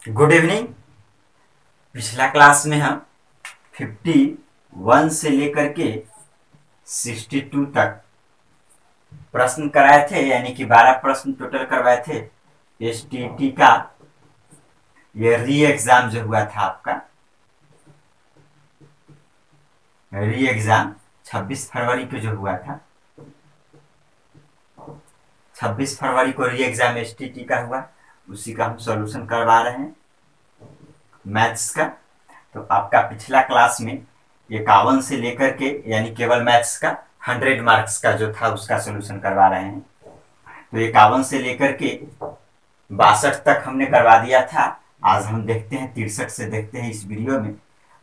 Good evening. पिछला class में हम 51 से लेकर के 62 तक प्रश्न कराए थे, यानी कि 12 प्रश्न टोटल करवाए थे। एसटीटी का ये री एग्जाम जो हुआ था आपका, री एग्जाम 26 फरवरी को जो हुआ था, 26 फरवरी को री एग्जाम एसटीटी का हुआ, उसी का हम सॉल्यूशन करवा रहे हैं मैथ्स का। तो आपका पिछला क्लास में 51 से लेकर के यानी केवल मैथ्स का 100 मार्क्स का जो था उसका सोल्यूशन करवा रहे हैं। तो 51 से लेकर के 62 तक हमने करवा दिया था। आज हम देखते हैं 63 से देखते हैं इस वीडियो में।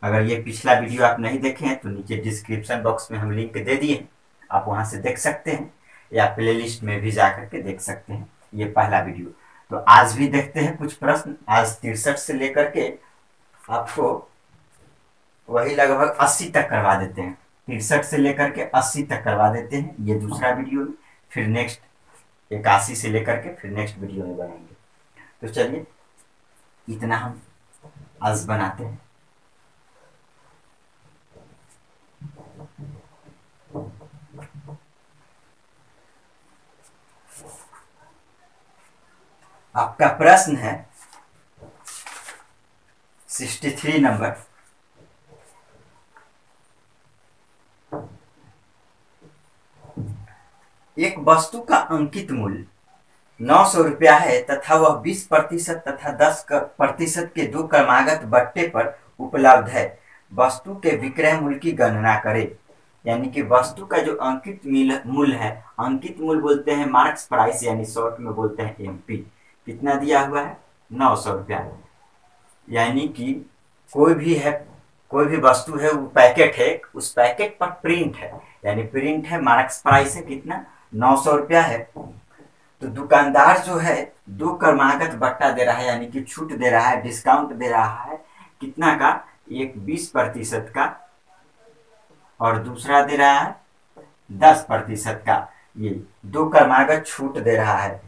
अगर ये पिछला वीडियो आप नहीं देखे हैं तो नीचे डिस्क्रिप्शन बॉक्स में हम लिंक दे दिए, आप वहां से देख सकते हैं, या प्लेलिस्ट में भी जाकर के देख सकते हैं ये पहला वीडियो। तो आज भी देखते हैं कुछ प्रश्न। आज 63 से लेकर के आपको वही लगभग 80 तक करवा देते हैं। 63 से लेकर के 80 तक करवा देते हैं ये दूसरा वीडियो में। फिर नेक्स्ट 81 से लेकर के फिर नेक्स्ट वीडियो में बनाएंगे। तो चलिए इतना हम आज बनाते हैं। आपका प्रश्न है 63 नंबर। एक वस्तु का अंकित मूल्य 900 रुपया है तथा वह 20% तथा 10% के दो क्रमागत बट्टे पर उपलब्ध है। वस्तु के विक्रय मूल्य की गणना करें। यानी कि वस्तु का जो अंकित मूल्य है, अंकित मूल्य बोलते हैं मार्क्स प्राइस, यानी शॉर्ट में बोलते हैं एमपी। कितना दिया हुआ है? 900 रुपया। यानी कि कोई भी वस्तु है, वो पैकेट है, उस पैकेट पर प्रिंट है, यानी प्रिंट है, मार्क्स प्राइस है कितना? 900 रुपया है। तो दुकानदार जो है दो क्रमागत बट्टा दे रहा है, यानी कि छूट दे रहा है, डिस्काउंट दे रहा है। कितना का? एक 20% का और दूसरा दे रहा है 10% का। ये दो क्रमागत छूट दे रहा है।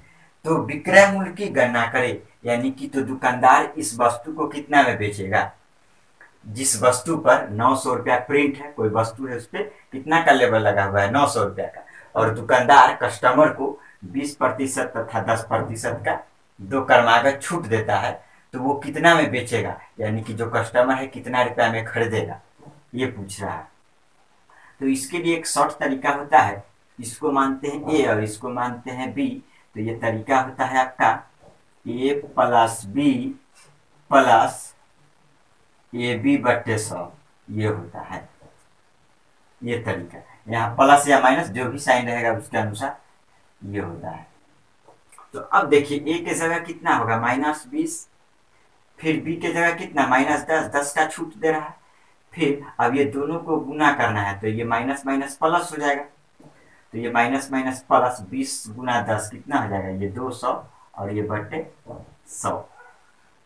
तो विक्रय मूल्य की गणना करें। यानी कि तो दुकानदार इस वस्तु को कितना में बेचेगा? जिस वस्तु पर 900 रुपया प्रिंट है, कोई वस्तु है, उस पर कितना का लेबल लगा हुआ है? 900 रुपया का। और दुकानदार कस्टमर को 20% तथा 10% का दो क्रमागत छूट देता है। तो वो कितना में बेचेगा? यानी कि जो कस्टमर है कितना रुपया में खरीदेगा, ये पूछ रहा है। तो इसके लिए एक शॉर्ट तरीका होता है। इसको मानते हैं ए और इसको मानते हैं बी। तो ये तरीका होता है आपका A plus B plus A B बट्टे 100। ये होता है ये तरीका। यहाँ प्लस या माइनस जो भी साइन रहेगा उसके अनुसार ये होता है। तो अब देखिए ए के जगह कितना होगा? -20। फिर बी के जगह कितना? -10। 10 का छूट दे रहा है। फिर अब ये दोनों को गुना करना है, तो ये माइनस माइनस प्लस हो जाएगा। तो ये माइनस माइनस प्लस 20 गुना 10 कितना हो जाएगा? ये 200 और ये बट्टे 100।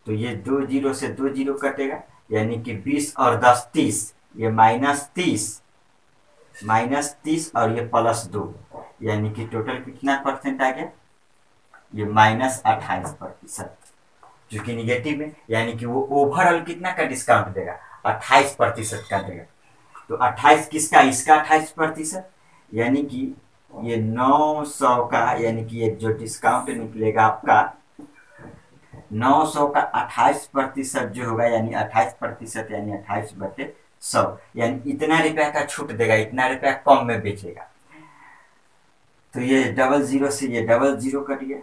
तो ये 2 जीरो से 2 जीरो कटेगा, यानी कि 20 और 10 30। ये -30 और ये +2, यानी कि टोटल कितना परसेंट आ गया? ये -28%, जो कि निगेटिव है। यानी कि वो ओवरऑल कितना का डिस्काउंट देगा? 28% का देगा। तो 28 किसका? इसका 28%। यानी कि ये 900 का, यानी कि ये जो डिस्काउंट निकलेगा आपका 900 का 28% जो होगा, यानी 28%, यानी 28/100, यानी इतना रुपया का छूट देगा, इतना रुपया कम में बेचेगा। तो ये 00 से ये 00 कट गया,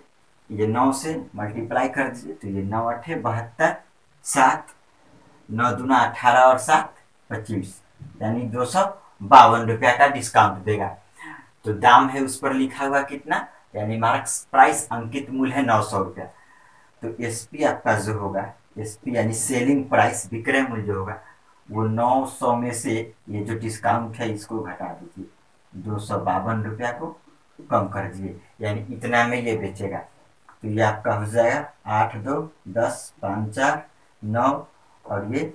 ये 9 से मल्टीप्लाई कर दीजिए, तो ये 9 8 72, 7 9 दूना 18 और 7 25, यानी 252 रुपया का डिस्काउंट देगा। तो दाम है उस पर लिखा हुआ कितना? यानी मार्क्स प्राइस, अंकित मूल्य है 900 रुपया। तो एसपी आपका जो होगा, एसपी यानी सेलिंग प्राइस, विक्रय मूल्य जो होगा, वो 900 में से ये जो डिस्काउंट है इसको घटा दीजिए, 252 रुपया को कम कर दीजिए, यानी इतना में ये बेचेगा। तो ये आपका हो जाएगा 8 2 10 5 4 9 और ये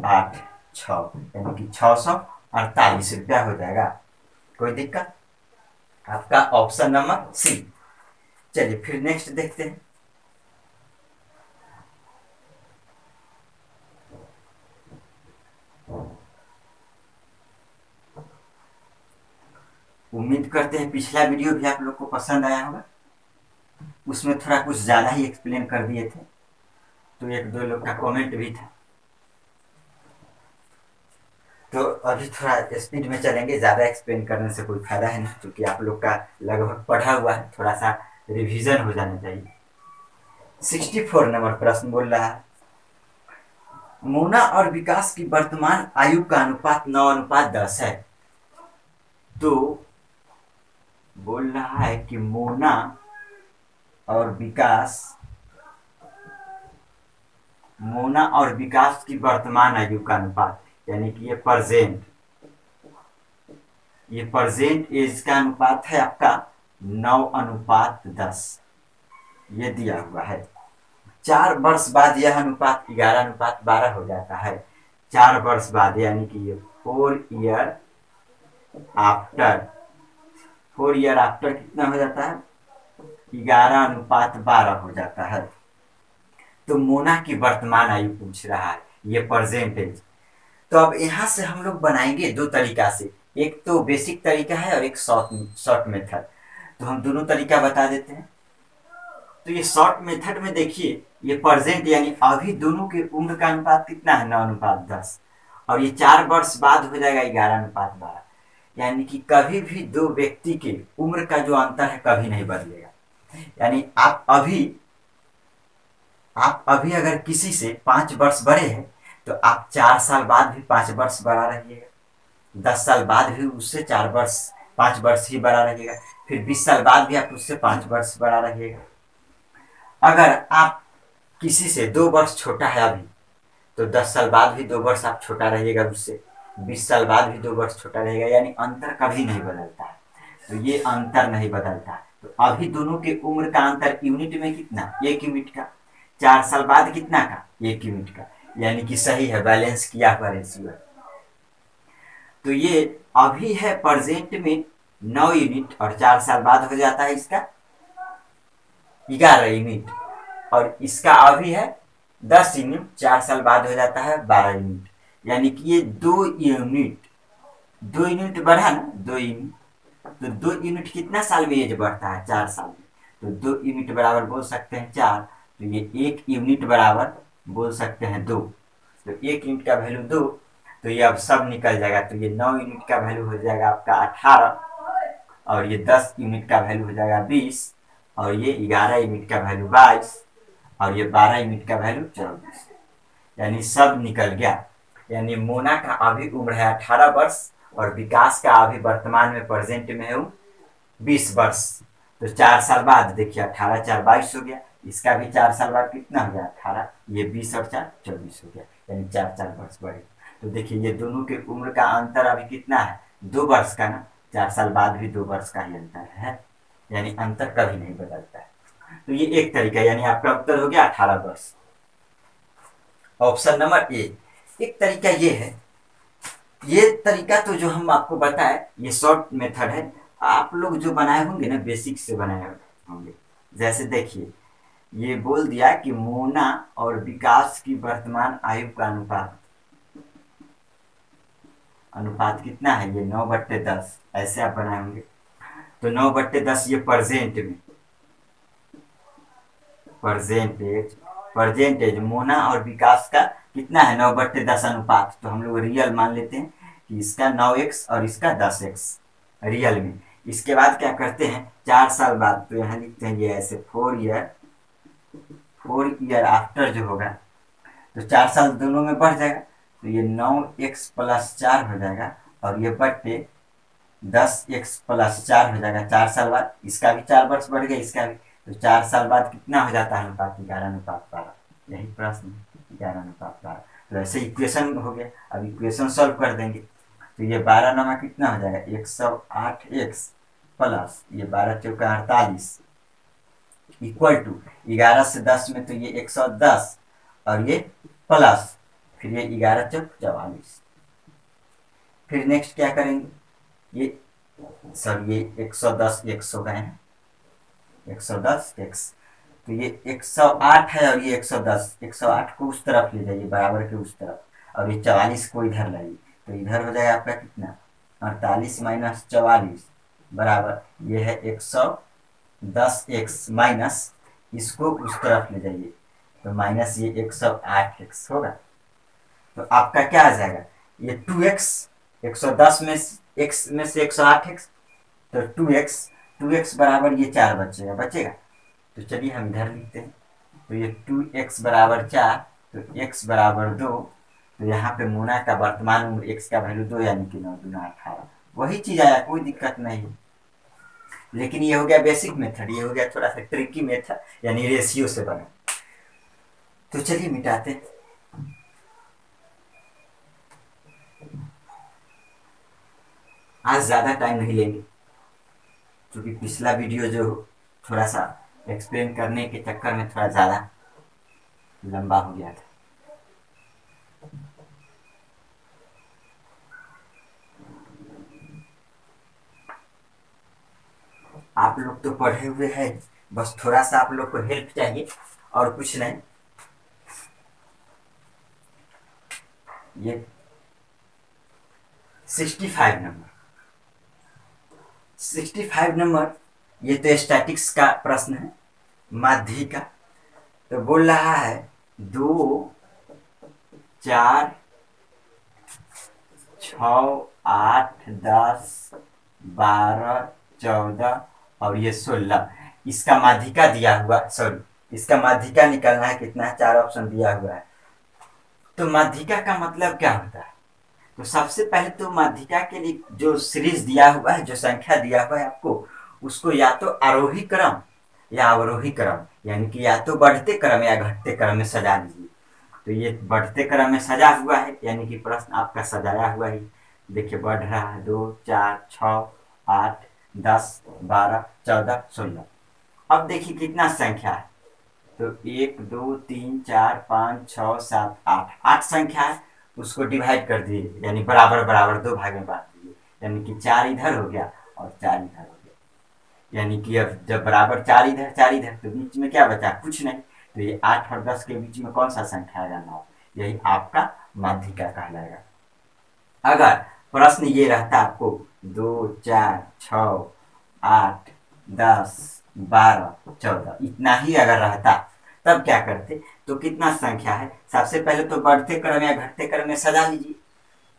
8 6, यानी कि 648 रुपया हो जाएगा। कोई दिक्कत? आपका ऑप्शन नंबर सी। चलिए फिर नेक्स्ट देखते हैं। उम्मीद करते हैं पिछला वीडियो भी आप लोग को पसंद आया होगा। उसमें थोड़ा कुछ ज़्यादा ही एक्सप्लेन कर दिए थे, तो एक दो लोग का कमेंट भी था। तो अभी थोड़ा स्पीड में चलेंगे, ज़्यादा एक्सप्लेन करने से कोई फायदा है नहीं, क्योंकि आप लोग का लगभग पढ़ा हुआ है, थोड़ा सा रिवीजन हो जाना चाहिए। 64 नंबर प्रश्न बोल रहा है, मोना और विकास की वर्तमान आयु का अनुपात 9:10 है। तो बोल रहा है कि मोना और विकास की वर्तमान आयु का अनुपात, यानी कि ये प्रेजेंट एज का अनुपात है आपका 9:10। ये दिया हुआ है। 4 वर्ष बाद यह अनुपात 11:12 हो जाता है। 4 वर्ष बाद, यानी कि ये 4 ईयर आफ्टर कितना हो जाता है? 11:12 हो जाता है। तो मोना की वर्तमान आयु पूछ रहा है, ये परसेंटेज। तो अब यहां से हम लोग बनाएंगे दो तरीका से, एक तो बेसिक तरीका है और एक शॉर्ट मेथड। तो हम दोनों तरीका बता देते हैं। तो ये शॉर्ट मेथड में देखिए, ये प्रेजेंट यानी अभी दोनों के उम्र का अनुपात कितना है? 9:10। और ये 4 वर्ष बाद हो जाएगा 11:12। यानी कि कभी भी दो व्यक्ति के उम्र का जो अंतर है कभी नहीं बदलेगा। यानी आप अभी अगर किसी से 5 वर्ष बड़े हैं, तो आप 4 साल बाद भी 5 वर्ष बड़ा रहिएगा। 10 साल बाद भी उससे 5 वर्ष ही बड़ा रहिएगा। फिर 20 साल बाद भी आप उससे 5 वर्ष बड़ा रहिएगा। अगर आप किसी से 2 वर्ष छोटा है अभी, तो 10 साल बाद भी 2 वर्ष आप छोटा रहिएगा उससे। 20 साल बाद भी 2 वर्ष छोटा रहेगा। यानी अंतर कभी नहीं बदलता है। तो ये अंतर नहीं बदलता। तो अभी दोनों के उम्र का अंतर यूनिट में कितना? 1 यूनिट का। 4 साल बाद कितना का? 1 यूनिट का। यानी कि सही है, बैलेंस किया हुआ रेशियो है। तो ये अभी है प्रेजेंट में 9 यूनिट, और 4 साल बाद हो जाता है इसका 11 यूनिट, और इसका अभी है 10 यूनिट, 4 साल बाद हो जाता है 12 यूनिट। यानी कि ये 2 यूनिट बढ़ा ना, 2 यूनिट। तो 2 यूनिट कितना साल में एज बढ़ता है? 4 साल में। तो 2 यूनिट बराबर बोल सकते हैं 4। तो ये 1 यूनिट बराबर बोल सकते हैं 2। तो 1 यूनिट का वैल्यू 2। तो ये अब सब निकल जाएगा। तो ये 9 यूनिट का वैल्यू हो जाएगा आपका 18, और ये 10 यूनिट का वैल्यू हो जाएगा 20, और ये 11 यूनिट का वैल्यू 22, और ये 12 यूनिट का वैल्यू 24। यानी सब निकल गया। यानी मोना का अभी उम्र है 18 वर्ष, और विकास का अभी वर्तमान में प्रेजेंट में है 20 वर्ष। तो 4 साल बाद देखिए, 18 4 22 हो गया। इसका भी 4 साल बाद कितना हो गया? 18। ये 20 और 4 24 हो गया। यानी 4 वर्ष बढ़े। तो देखिए, ये दोनों के उम्र का अंतर अभी कितना है? 2 वर्ष का ना। 4 साल बाद भी 2 वर्ष का ही अंतर है। यानी अंतर कभी नहीं बदलता है। तो ये एक तरीका, यानी आपका उत्तर हो गया 18 वर्ष। Option number A. एक तरीका ये है, ये तरीका तो जो हम आपको बताए ये शॉर्ट मेथड है। आप लोग जो बनाए होंगे ना, बेसिक से बनाए होंगे। जैसे देखिए, ये बोल दिया कि मोना और विकास की वर्तमान आयु का अनुपात कितना है? ये 9/10। ऐसे आप बनाए होंगे। तो 9/10 ये परसेंटेज मोना और विकास का कितना है? 9/10 अनुपात। तो हम लोग रियल मान लेते हैं कि इसका 9x और इसका 10x रियल में। इसके बाद क्या करते हैं? 4 साल बाद, तो यहाँ लिखते हैं ये ऐसे 4 ईयर आफ्टर जो होगा, तो 4 साल दोनों में बढ़ जाएगा। तो ये 9x+4 हो जाएगा, और ये बट्टे 10x+4 हो जाएगा 4 साल बाद। इसका भी 4 वर्ष बढ़ गया, इसका भी। तो 4 साल बाद कितना हो जाता है अनुपात? 11:12। यही प्रश्न, 11:12। तो ऐसे इक्वेशन हो गया। अब इक्वेशन सॉल्व कर देंगे। तो ये 12 नमा कितना हो जाएगा? 108x प्लस ये 12 चौका 48 इक्वल टू 11 से 10 में, तो ये 110, और ये प्लस फिर ये 11 चौक 44। फिर नेक्स्ट क्या करेंगे? ये 110 100 गए हैं, 110x। तो ये 108 है, और ये 110। 108 को उस तरफ ले जाइए, बराबर के उस तरफ, और ये 44 को इधर लाइए। तो इधर हो जाएगा आपका कितना? 48 - 44। बराबर ये है 110x माइनस इसको उस तरफ ले जाइए तो माइनस ये 108x होगा। तो आपका क्या आ जाएगा, ये 2x 110 में x में से 108x, तो 2x बराबर ये 4 बचेगा। तो चलिए हम इधर लिखते हैं। तो ये 2x बराबर 4, तो x बराबर 2। तो यहाँ पे मोना का वर्तमान उम्र x का वैल्यू 2 यानी कि 9 दूना 18। वही चीज आया, कोई दिक्कत नहीं। लेकिन ये हो गया बेसिक मेथड, ये हो गया थोड़ा सा ट्रिकी मेथड यानी रेशियो से बना। तो चलिए मिटाते हैं। आज ज़्यादा टाइम नहीं लेंगे क्योंकि पिछला वीडियो जो थोड़ा सा एक्सप्लेन करने के चक्कर में थोड़ा ज़्यादा लंबा हो गया था। आप लोग तो पढ़े हुए हैं, बस थोड़ा सा आप लोग को हेल्प चाहिए और कुछ नहीं। ये 65 नंबर, 65 नंबर ये तो स्टैटिक्स का प्रश्न है, माध्य का। तो बोल रहा है 2 4 6 8 10 12 14 और ये 16, इसका माध्यिका दिया हुआ, सॉरी इसका माध्यिका निकालना है कितना है, 4 ऑप्शन दिया हुआ है। तो माध्यिका का मतलब क्या होता है, तो सबसे पहले तो माध्यिका के लिए जो सीरीज दिया हुआ है, जो संख्या दिया हुआ है आपको, उसको या तो आरोही क्रम या अवरोही क्रम यानी कि या तो बढ़ते क्रम या घटते क्रम में सजा लीजिए। तो ये बढ़ते क्रम में सजा हुआ है यानी कि प्रश्न आपका सजाया हुआ ही देखिए बढ़ रहा है 2 4 6 8 10 12 14 16। अब देखिए कितना संख्या है, तो 1 2 3 4 5 6 7 8, 8 संख्या है। उसको डिवाइड कर दिए यानी बराबर बराबर 2 भाग में बांट दिए, यानी कि 4 इधर हो गया और 4 इधर हो गया। यानी कि अब जब बराबर 4 इधर 4 इधर तो बीच में क्या बचा, कुछ नहीं। तो ये 8 और 10 के बीच में कौन सा संख्या आएगा, 9। यही आपका माध्यिका कहलाएगा। अगर प्रश्न ये रहता आपको 2 4 6 8 10 12 14 इतना ही अगर रहता, तब क्या करते, तो कितना संख्या है, सबसे पहले तो बढ़ते क्रम या घटते क्रम में सजा लीजिए।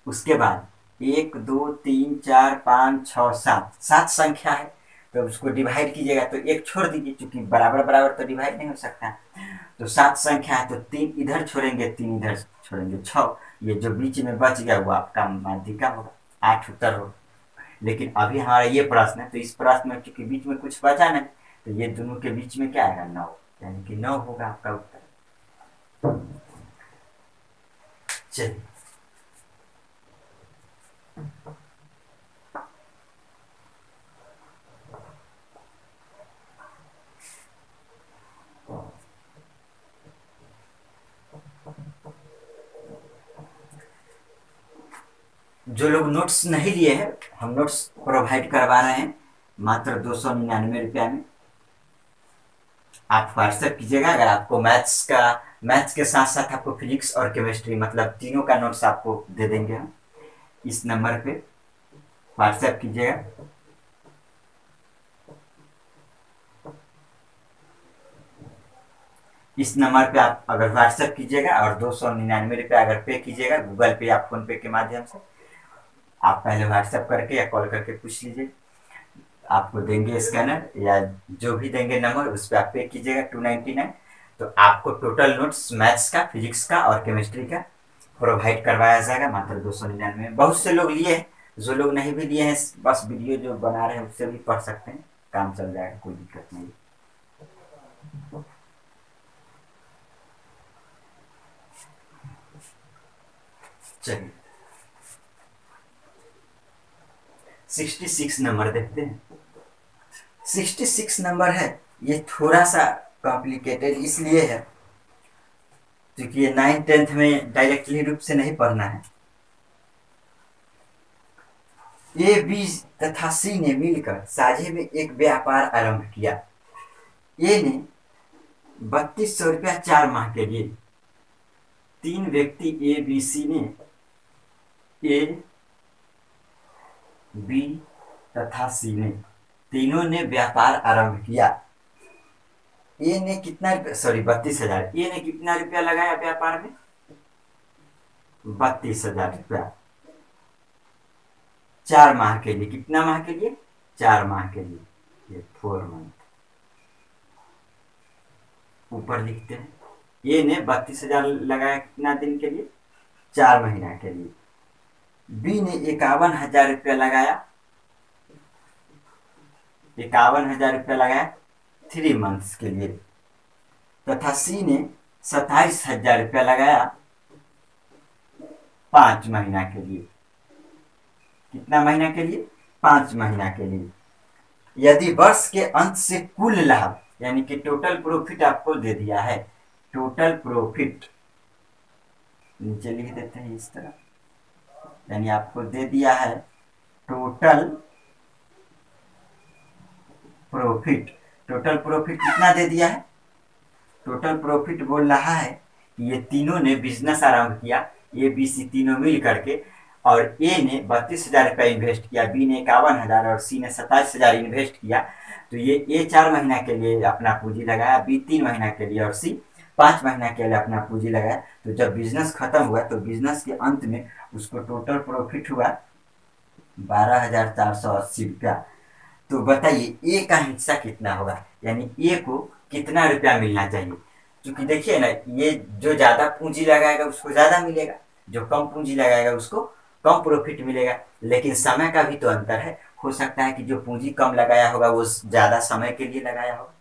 उसके बाद 1 2 3 4 5 6 7, 7 संख्या है। तो उसको डिवाइड कीजिएगा तो एक छोड़ दीजिए, क्योंकि बराबर बराबर तो डिवाइड नहीं हो सकता। तो 7 संख्या है तो 3 इधर छोड़ेंगे 3 इधर छोड़ेंगे 6, ये जो बीच में बच गया वो आपका माध्यिका होगा, 8 उत्तर होगा। लेकिन अभी हमारा ये प्रश्न है, तो इस प्रश्न में क्योंकि बीच में कुछ बचा नहीं, तो ये दोनों के बीच में क्या आएगा, 9, यानी कि 9 होगा आपका उत्तर। चलिए जो लोग नोट्स नहीं लिए हैं, हम नोट्स प्रोवाइड करवा रहे हैं मात्र 299 रुपया में। आप व्हाट्सएप कीजिएगा। अगर आपको मैथ्स के साथ साथ आपको फिजिक्स और केमिस्ट्री मतलब तीनों का नोट्स आपको दे देंगे हम। इस नंबर पे व्हाट्सएप कीजिएगा। इस नंबर पे आप अगर व्हाट्सएप कीजिएगा और 299 रुपया अगर पे कीजिएगा गूगल पे या फोन पे के माध्यम से, आप पहले व्हाट्सएप करके या कॉल करके पूछ लीजिए, आपको देंगे स्कैनर या जो भी देंगे नंबर, उस पर आप पे कीजिएगा 299। तो आपको टोटल नोट्स मैथ्स का, फिजिक्स का और केमिस्ट्री का प्रोवाइड करवाया जाएगा मात्र 299 में। बहुत से लोग लिए हैं, जो लोग नहीं भी लिए हैं बस वीडियो जो बना रहे हैं उससे भी पढ़ सकते हैं, काम चल जाएगा, कोई दिक्कत नहीं। चलिए 66 नंबर देखते हैं। 66 नंबर है, ये थोड़ा सा कॉम्प्लिकेटेड इसलिए है क्योंकि ये 9th 10th में डायरेक्टली रूप से नहीं पढ़ना है। ए बी तथा सी ने मिलकर साझे में एक व्यापार आरंभ किया। ए ने 3200 रुपया 4 माह के लिए। 3 व्यक्ति ए बी सी ने ए बी तथा सी ने, तीनों ने व्यापार आरंभ किया। ए ने कितना रुपया, सॉरी 32,000, ए ने कितना रुपया लगाया व्यापार में? 32,000 रुपया 4 माह के लिए। कितना माह के लिए? 4 माह के लिए, ये 4 मंथ ऊपर लिखते हैं। ए ने 32,000 लगाया कितना दिन के लिए? 4 महीना के लिए। बी ने 51,000 रुपया लगाया, 51,000 रुपया लगाया 3 मंथ्स के लिए। तथा सी ने 27,000 रुपया लगाया 5 महीना के लिए। कितना महीना के लिए? 5 महीना के लिए। यदि वर्ष के अंत से कुल लाभ, यानी कि टोटल प्रॉफिट आपको दे दिया है, टोटल प्रॉफिट नीचे लिख देते हैं इस तरह, यानी आपको दे दिया है टोटल प्रॉफिट। टोटल प्रॉफिट कितना दे दिया है? टोटल प्रॉफिट बोल रहा है कि ये तीनों ने बिजनेस आरंभ किया, ए बी सी तीनों मिल करके, और ए ने 32,000 रुपया इन्वेस्ट किया, बी ने 51,000 और सी ने 27,000 इन्वेस्ट किया। तो ये ए 4 महीना के लिए अपना पूंजी लगाया, बी 3 महीना के लिए और सी 5 महीना के लिए अपना पूंजी लगाया। तो जब बिजनेस खत्म हुआ तो बिजनेस के अंत में उसको टोटल प्रॉफिट हुआ 12,480 रुपया। तो बताइए ए का हिस्सा कितना होगा, यानी ए को कितना रुपया मिलना चाहिए? क्योंकि देखिए ना, ये जो ज्यादा पूंजी लगाएगा उसको ज्यादा मिलेगा, जो कम पूंजी लगाएगा उसको कम प्रॉफिट मिलेगा। लेकिन समय का भी तो अंतर है, हो सकता है कि जो पूंजी कम लगाया होगा वो ज्यादा समय के लिए लगाया होगा।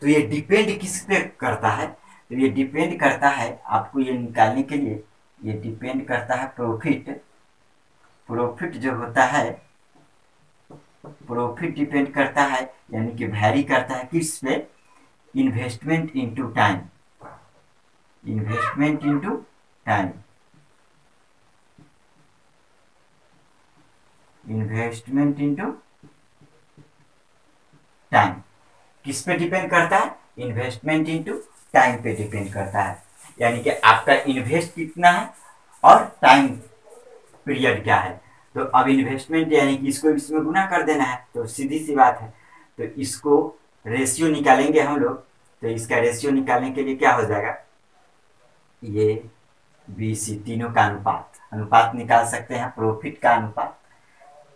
तो ये डिपेंड किस पे करता है? तो ये डिपेंड करता है, आपको ये निकालने के लिए ये डिपेंड करता है प्रॉफिट। प्रॉफिट जो होता है, प्रॉफिट डिपेंड करता है, यानी कि वैरी करता है किस पे? Investment into time, investment into time, investment into time. किस पे डिपेंड करता है? इन्वेस्टमेंट इनटू टाइम पे डिपेंड करता है, यानी कि आपका इन्वेस्ट कितना है और टाइम पीरियड क्या है। तो अब इन्वेस्टमेंट यानी कि इसको इसमें गुना कर देना है, तो सीधी सी बात है। तो इसको रेशियो निकालेंगे हम लोग, तो इसका रेशियो निकालने के लिए क्या हो जाएगा? ये बी सी तीनों का अनुपात, अनुपात निकाल सकते हैं, प्रॉफिट का अनुपात।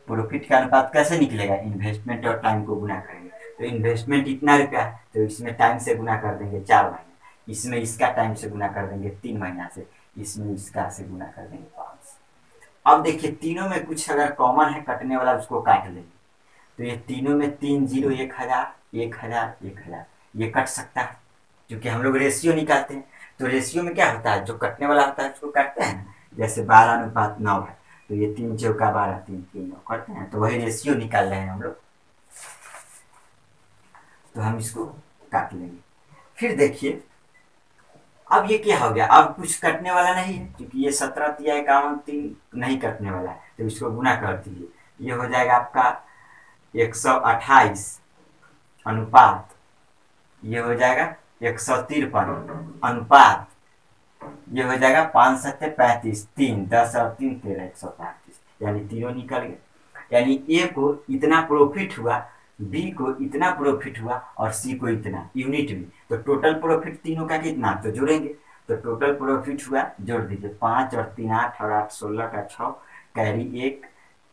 प्रॉफिट का अनुपात कैसे निकलेगा? इन्वेस्टमेंट और टाइम को गुना करेंगे। तो इन्वेस्टमेंट इतना रुपया है तो इसमें टाइम से गुना कर देंगे 4 महीने, इसमें इसका टाइम से गुना कर देंगे 3 महीना से, इसमें इसका से गुना कर देंगे 5। अब देखिए तीनों में कुछ अगर कॉमन है कटने वाला उसको काट लेंगे। तो ये तीनों में 3 0 1,000 1,000 1,000 ये कट सकता है, क्योंकि हम लोग रेशियो निकालते हैं। तो रेशियो में क्या होता है, जो कटने वाला होता है उसको काटते हैं ना, जैसे 12:9 है तो ये 3 चौका 12 3 3 9 करते हैं, तो वही रेशियो निकाल रहे हैं हम लोग। तो हम इसको काट लेंगे। फिर देखिए अब ये क्या हो गया, अब कुछ कटने वाला नहीं है, क्योंकि ये 17 या 51 3 नहीं कटने वाला है, तो इसको गुना कर दीजिए। ये हो जाएगा आपका 128 अनुपात, ये हो जाएगा 153 अनुपात, ये हो जाएगा 5 7 35 3 10 और 3 13 135, यानी तीनों निकल गए। यानी ए को इतना प्रॉफिट हुआ, बी को इतना प्रॉफिट हुआ और सी को इतना यूनिट में। तो टोटल प्रॉफिट तीनों का कितना, तो जोड़ेंगे। तो टोटल प्रॉफिट हुआ, जोड़ दीजिए, 5 और 3 8 और 8 16 का 6, कैरी 1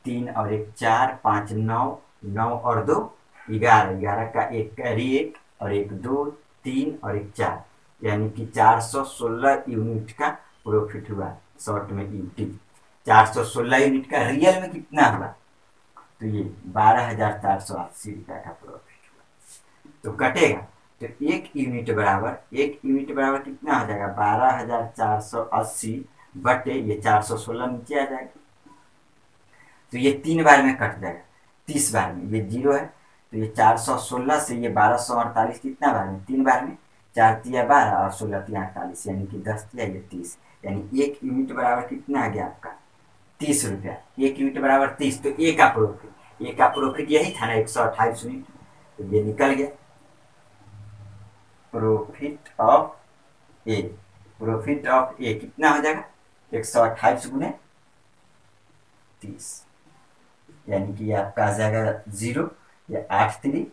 3 और 1 4 5 9 9 और 2 11 11 का 1 कैरी 1 और 1 2 3 और 1 4, यानी कि 416 यूनिट का प्रॉफिट हुआ। शॉर्ट में यूटी 416 यूनिट का। रियल में कितना हुआ, तो ये 12,480 रुपया का प्रॉफिट हुआ। तो कटेगा तो एक यूनिट बराबर कितना हो जाएगा, 12,480 बटे ये 416 नीचे आ जाएगा। तो ये 3 बार में कट जाएगा, 30 बार में ये 0 है, तो ये 416 से ये 1248 कितना बार में, 3 बार में, 4 तिया 12 और 16 तिया 48, यानी कि 10 तिया ये 30, यानी एक यूनिट बराबर कितना आ गया आपका, 30 रुपया। एक यूनिट बराबर 30, तो ए का प्रॉफिट यही था ना 128 यूनिट, तो ये निकल गया profit of A. Profit of A कितना हो जाएगा, 128 गुने 30। यानी कि ये आपका आ जाएगा 0, या 8 3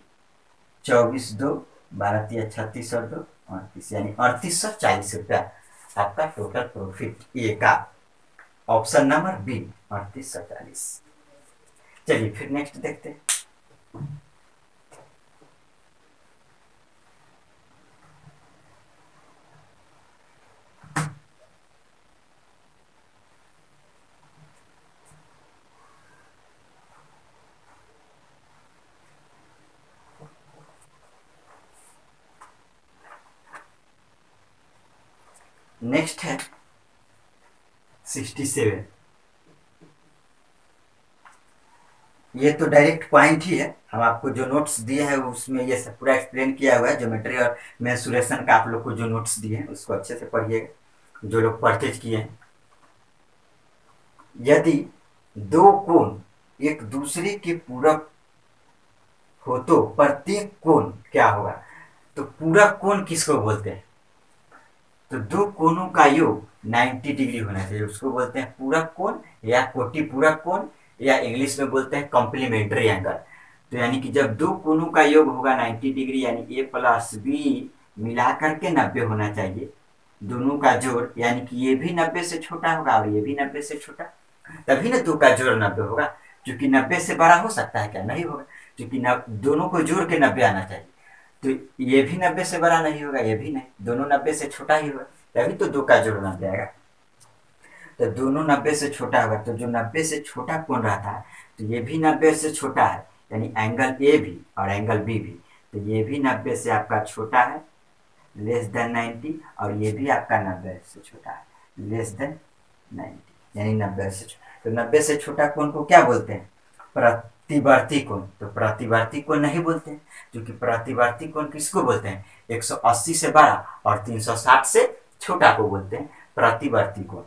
24 2 12 3 36 और 2 38, यानी 3840 रुपया आपका टोटल प्रॉफिट ए का। Option number B 3840। चलिए फिर नेक्स्ट देखते हैं। नेक्स्ट है 67। ये तो डायरेक्ट पॉइंट ही है, हम आपको जो नोट्स दिए हैं उसमें ये सब पूरा एक्सप्लेन किया हुआ है। ज्योमेट्री और मेंसुरेशन का आप लोग को जो नोट्स दिए हैं उसको अच्छे से पढ़िएगा, जो लोग परचेज किए हैं। यदि दो कोण एक दूसरे के पूरक हो तो प्रत्येक कोण क्या होगा? तो पूरक कोण किसको बोलते हैं? तो दो कोणों का योग 90 डिग्री होना चाहिए, उसको बोलते हैं पूरक कोण या कोटि पूरक कोण, या इंग्लिश में बोलते हैं कॉम्प्लीमेंट्री एंगल। तो यानी कि जब दो कोणों का योग होगा 90 डिग्री, यानी ए प्लस बी मिला करके 90 होना चाहिए। दोनों का जोड़ यानी कि ये भी 90 से छोटा होगा और ये भी 90 से छोटा, तभी ना दो का जोड़ 90 होगा। क्योंकि 90 से बड़ा हो सकता है क्या? नहीं होगा, क्योंकि दोनों को जोड़ के 90 आना चाहिए। तो ये भी 90 से बड़ा नहीं होगा, ये भी नहीं, दोनों 90 से छोटा ही होगा, तभी तो दो का जोड़ 90 आएगा। तो दोनों 90 से छोटा होगा, तो जो 90 से छोटा कोण रहता है तो ये भी 90 से छोटा है, यानी एंगल ए भी और एंगल बी भी। तो ये भी 90 से आपका छोटा है, लेस देन 90, और ये भी आपका 90 से छोटा है, लेस देन 90, यानी 90 से छोटा। तो 90 से छोटा कोण को क्या बोलते हैं? प्रतिवर्ती कोण। तो प्रतिवर्ती कोण नहीं बोलते हैं, क्योंकि प्रतिवर्ती कोण किसको बोलते हैं? 180 से बड़ा और 360 से छोटा को बोलते हैं प्रतिवर्ती कोण।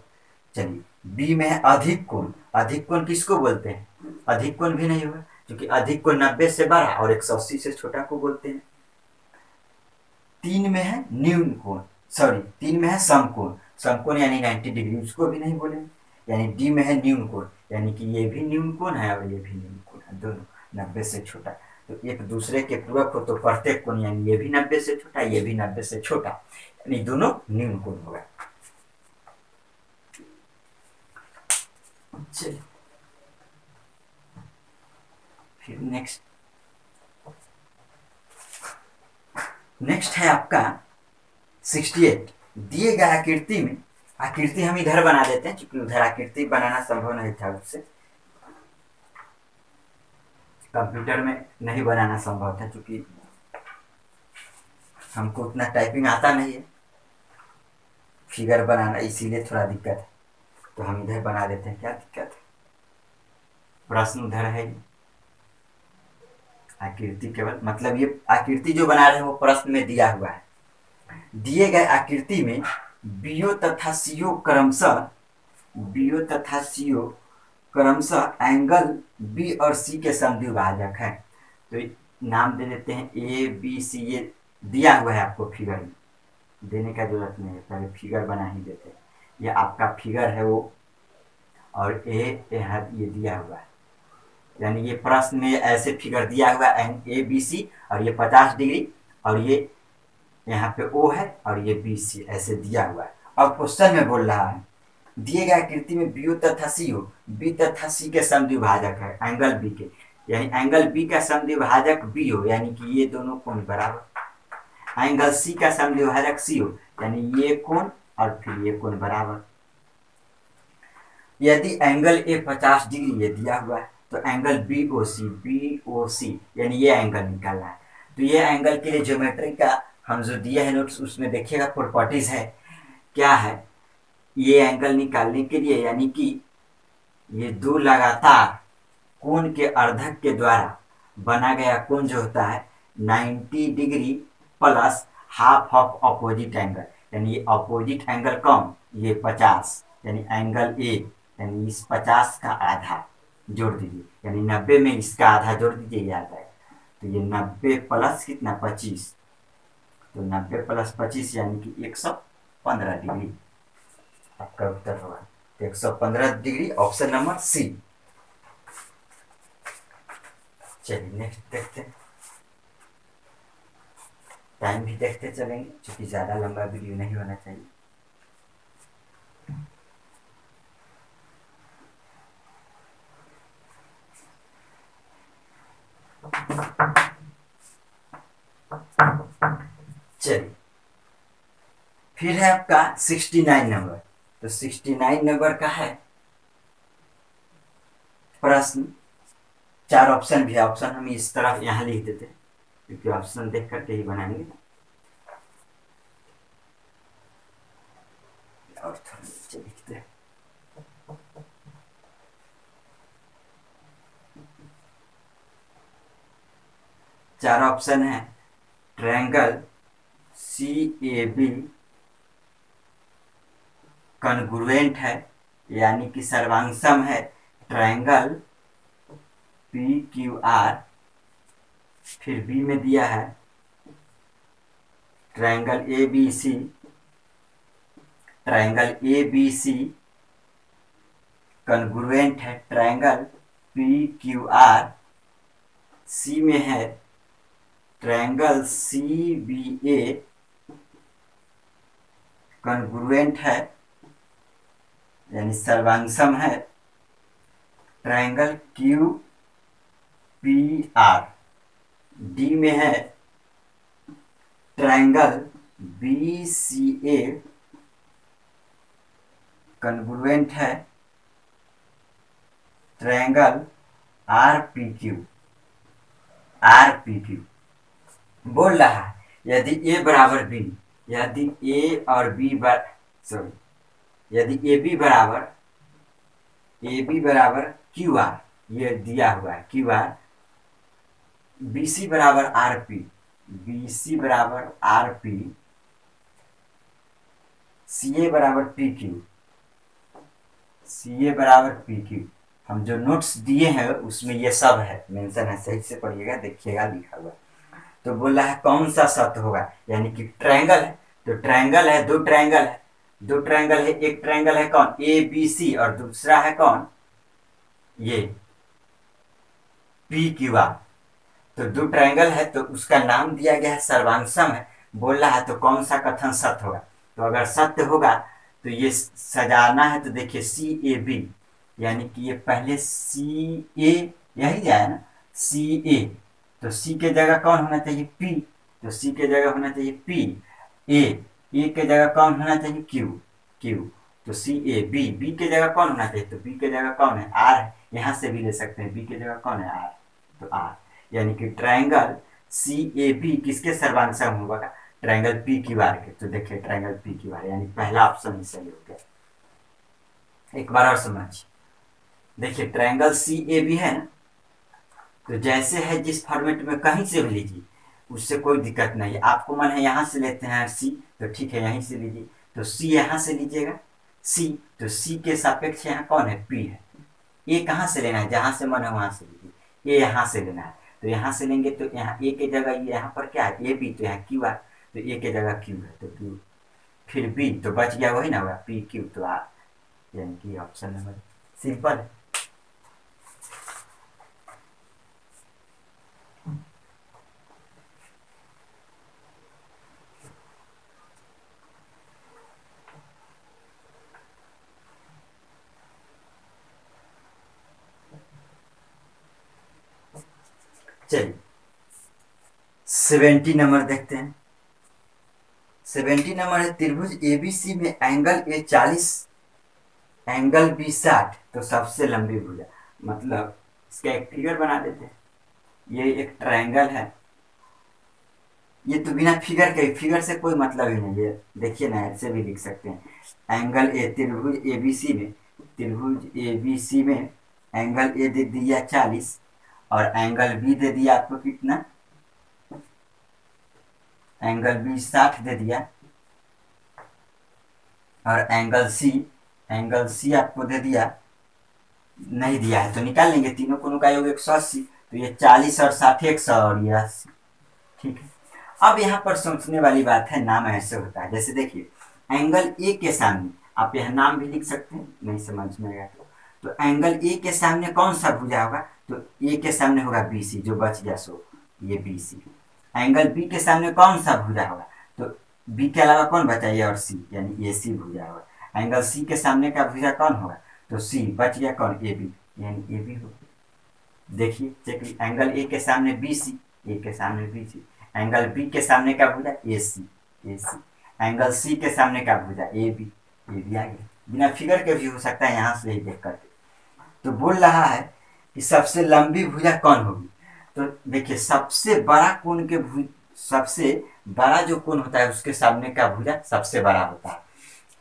चलिए बी में है अधिक कोण। अधिक कोण किसको बोलते हैं? अधिक कोण भी नहीं होगा, क्योंकि अधिक कोण 90 से बड़ा और 180 से छोटा को बोलते हैं। 3 में है न्यून कोण, सॉरी 3 में है समकोण। समकोण यानी 90 डिग्री, उसको भी नहीं बोलेंगे। यानी डी में है न्यून कोण, यानी कि ये भी न्यून कोण है और ये भी न्यून कोण है, दोनों 90 से छोटा। तो एक दूसरे के पूरक हो तो प्रत्येक कोण यानी ये भी 90 से छोटा, ये भी 90 से छोटा, यानी दोनों न्यून कोण होगा। चलिए फिर नेक्स्ट है आपका 68। दिए गए आकृति में, आकृति हम इधर बना देते हैं क्योंकि उधर आकृति बनाना संभव नहीं था, उससे कंप्यूटर में नहीं बनाना संभव था, क्योंकि हमको उतना टाइपिंग आता नहीं है फिगर बनाना, इसीलिए थोड़ा दिक्कत है। तो हम इधर बना देते हैं, क्या दिक्कत है? प्रश्न उधर है, आकृति केवल मतलब ये आकृति जो बना रहे हैं वो प्रश्न में दिया हुआ है। दिए गए आकृति में बीओ तथा सीओ क्रमशः एंगल बी और सी के समद्विभाजक है। तो नाम दे देते हैं ए बी सी, ये दिया हुआ है आपको फिगर में, देने का जरूरत नहीं है, पहले फिगर बना ही देते हैं। ये आपका फिगर है वो, और ये दिया हुआ है, यानी ये प्रश्न में ऐसे फिगर दिया हुआ है ए बी सी, और ये 50 डिग्री, और ये यहाँ पे ओ है और ये बी सी ऐसे दिया हुआ है। अब क्वेश्चन में बोल रहा है दिए गए आकृति में बीओ तथा सीओ, बी तथा सी के समद्विभाजक है एंगल बी के, यानी एंगल बी का समद्विभाजक बी हो, यानी कि ये दोनों कोण बराबर। एंगल सी का समद्विभाजक सी हो, यानी ये कोण और फिर ये कोण बराबर। यदि एंगल ए 50 डिग्री ये दिया हुआ है, तो एंगल बी ओ सी यानी ये एंगल निकालना है। तो ये एंगल के लिए ज्योमेट्री का हम जो दिया है नोट्स उसमें देखिएगा प्रॉपर्टीज है, क्या है ये एंगल निकालने के लिए, यानी कि ये दो लगातार कोण के अर्धक के द्वारा बना गया कोण जो होता है 90 degree plus half of opposite angle, यानी ये अपोजिट एंगल कौन? ये 50, यानी एंगल ए, यानी इस 50 का आधा जोड़ दीजिए, यानी 90 में इसका आधा जोड़ दीजिए, ये आ जाएगा। तो ये 90 प्लस कितना 25, तो 90 प्लस 25 यानी कि 115 डिग्री आपका उत्तर होगा। 115 डिग्री ऑप्शन नंबर सी। चलिए नेक्स्ट देखते हैं। टाइम भी देखते चलेंगे क्योंकि ज़्यादा लंबा वीडियो नहीं होना चाहिए। चलिए फिर है आपका 69 नंबर। तो 69 नंबर का है प्रश्न। 4 ऑप्शन भी है, ऑप्शन हम इस तरफ यहाँ लिख देते हैं क्योंकि ऑप्शन देख करके ही बनाएंगे। और थोड़ा नीचे लिखते हैं। चार ऑप्शन है। ट्रायंगल CAB कॉन्ग्रुएंट है यानी कि सर्वांगसम है ट्रायंगल PQR। फिर बी में दिया है triangle ABC, triangle ABC congruent है ट्रायंगल PQR। सी में है ट्रायंगल CBA कॉन्ग्रुएंट है यानी सर्वांगसम है ट्रायंगल QPR। डी में है ट्रायंगल BCA कॉन्ग्रुएंट है ट्रायंगल RPQ। बोल रहा है यदि A बराबर B, यदि A और B यदि AB बराबर QR, ये दिया हुआ है QR, BC बराबर RP, CA बराबर PQ। हम जो नोट्स दिए हैं उसमें ये सब है, मेंशन है, सही से पढ़िएगा, देखिएगा लिखा हुआ। तो बोल रहा है कौन सा सत्य होगा, यानी कि ट्रायंगल है तो ट्रायंगल है, दो ट्रायंगल है। एक ट्रायंगल है कौन ABC और दूसरा है कौन ये PQR। तो दो ट्रायंगल है तो उसका नाम दिया गया है सर्वांगसम है। बोल रहा है तो कौन सा कथन सत्य होगा। तो अगर सत्य होगा तो ये सजाना है तो देखिए CAB यानी कि ये पहले CA यही जाए ना CA, तो C के जगह कौन होना चाहिए P, तो C के जगह होना चाहिए P। A के जगह कौन होना चाहिए Q, तो CAB। B के जगह कौन होना चाहिए, तो B के जगह कौन है R है, यहाँ से भी ले सकते हैं B के जगह कौन है R, तो R। यानी कि ट्रायंगल CAB किसके सर्वांगसम होगा, ट्रायंगल PQR के। तो देखिए ट्रायंगल PQR यानी पहला ऑप्शन ही सही हो गया। एक बार और समझिए, देखिए ट्रायंगल CAB है ना, तो जैसे है जिस फॉर्मेट में कहीं से भी लीजिए उससे कोई दिक्कत नहीं है। आपको मन है यहाँ से लेते हैं C, तो ठीक है यहीं से लीजिए। तो C यहाँ से लीजिएगा C, तो C के सापेक्ष यहाँ कौन है P है। A कहाँ से लेना है, जहाँ से मन है वहां से लीजिए। A यहाँ से लेना है तो यहाँ से लेंगे, तो यहाँ A के जगह यहाँ पर क्या है AB, तो यहाँ Q है, तो A के जगह Q है तो Q। फिर B तो बच गया वही ना हुआ PQ, तो R, यानी कि ऑप्शन नंबर सिंपल है। चलिए 70 नंबर देखते हैं। 70 नंबर है त्रिभुज ABC में एंगल A 40 एंगल B 60, तो सबसे लंबी भुजा। मतलब इसका एक फिगर बना देते हैं। ये एक ट्रायंगल है, ये तो बिना फिगर से कोई मतलब ही नहीं है। देखिए ना ऐसे भी लिख सकते हैं एंगल A, त्रिभुज ABC में एंगल A दे दिया 40 और एंगल B दे दिया आपको कितना, एंगल B 60 दे दिया, और एंगल C आपको दे दिया नहीं दिया है, तो निकाल लेंगे। तीनों कोनों का योग 180, तो ये 40 और 60 100 और ये 80, ठीक है। अब यहाँ पर सोचने वाली बात है, नाम ऐसे होता है, जैसे देखिए एंगल A के सामने आप यह नाम भी लिख सकते हैं, नहीं समझ में आएगा तो एंगल ए के सामने कौन सा भुजा होगा, तो ए के सामने होगा बी सी, जो बच गया सो ये बी सी। एंगल बी के सामने कौन सा भुजा होगा, तो बी के अलावा कौन बचा, ए और सी, यानी ए सी भुजा होगा। एंगल सी के सामने का भुजा कौन होगा, तो सी, बच गया कौन, ए बी, यानी ए बी होगा। देखिए चेक, एंगल ए के सामने बी सी, ए के सामने बी सी। एंगल बी के सामने का भुजा ए सी, ए सी। एंगल सी के सामने का भुजा ए बी आ गया। बिना फिगर के भी हो सकता है, यहाँ से ही देख करके। तो बोल रहा है कि सबसे लंबी भुजा कौन होगी, तो देखिए सबसे बड़ा कोण के सबसे बड़ा जो कोण होता है उसके सामने का भुजा सबसे बड़ा होता है,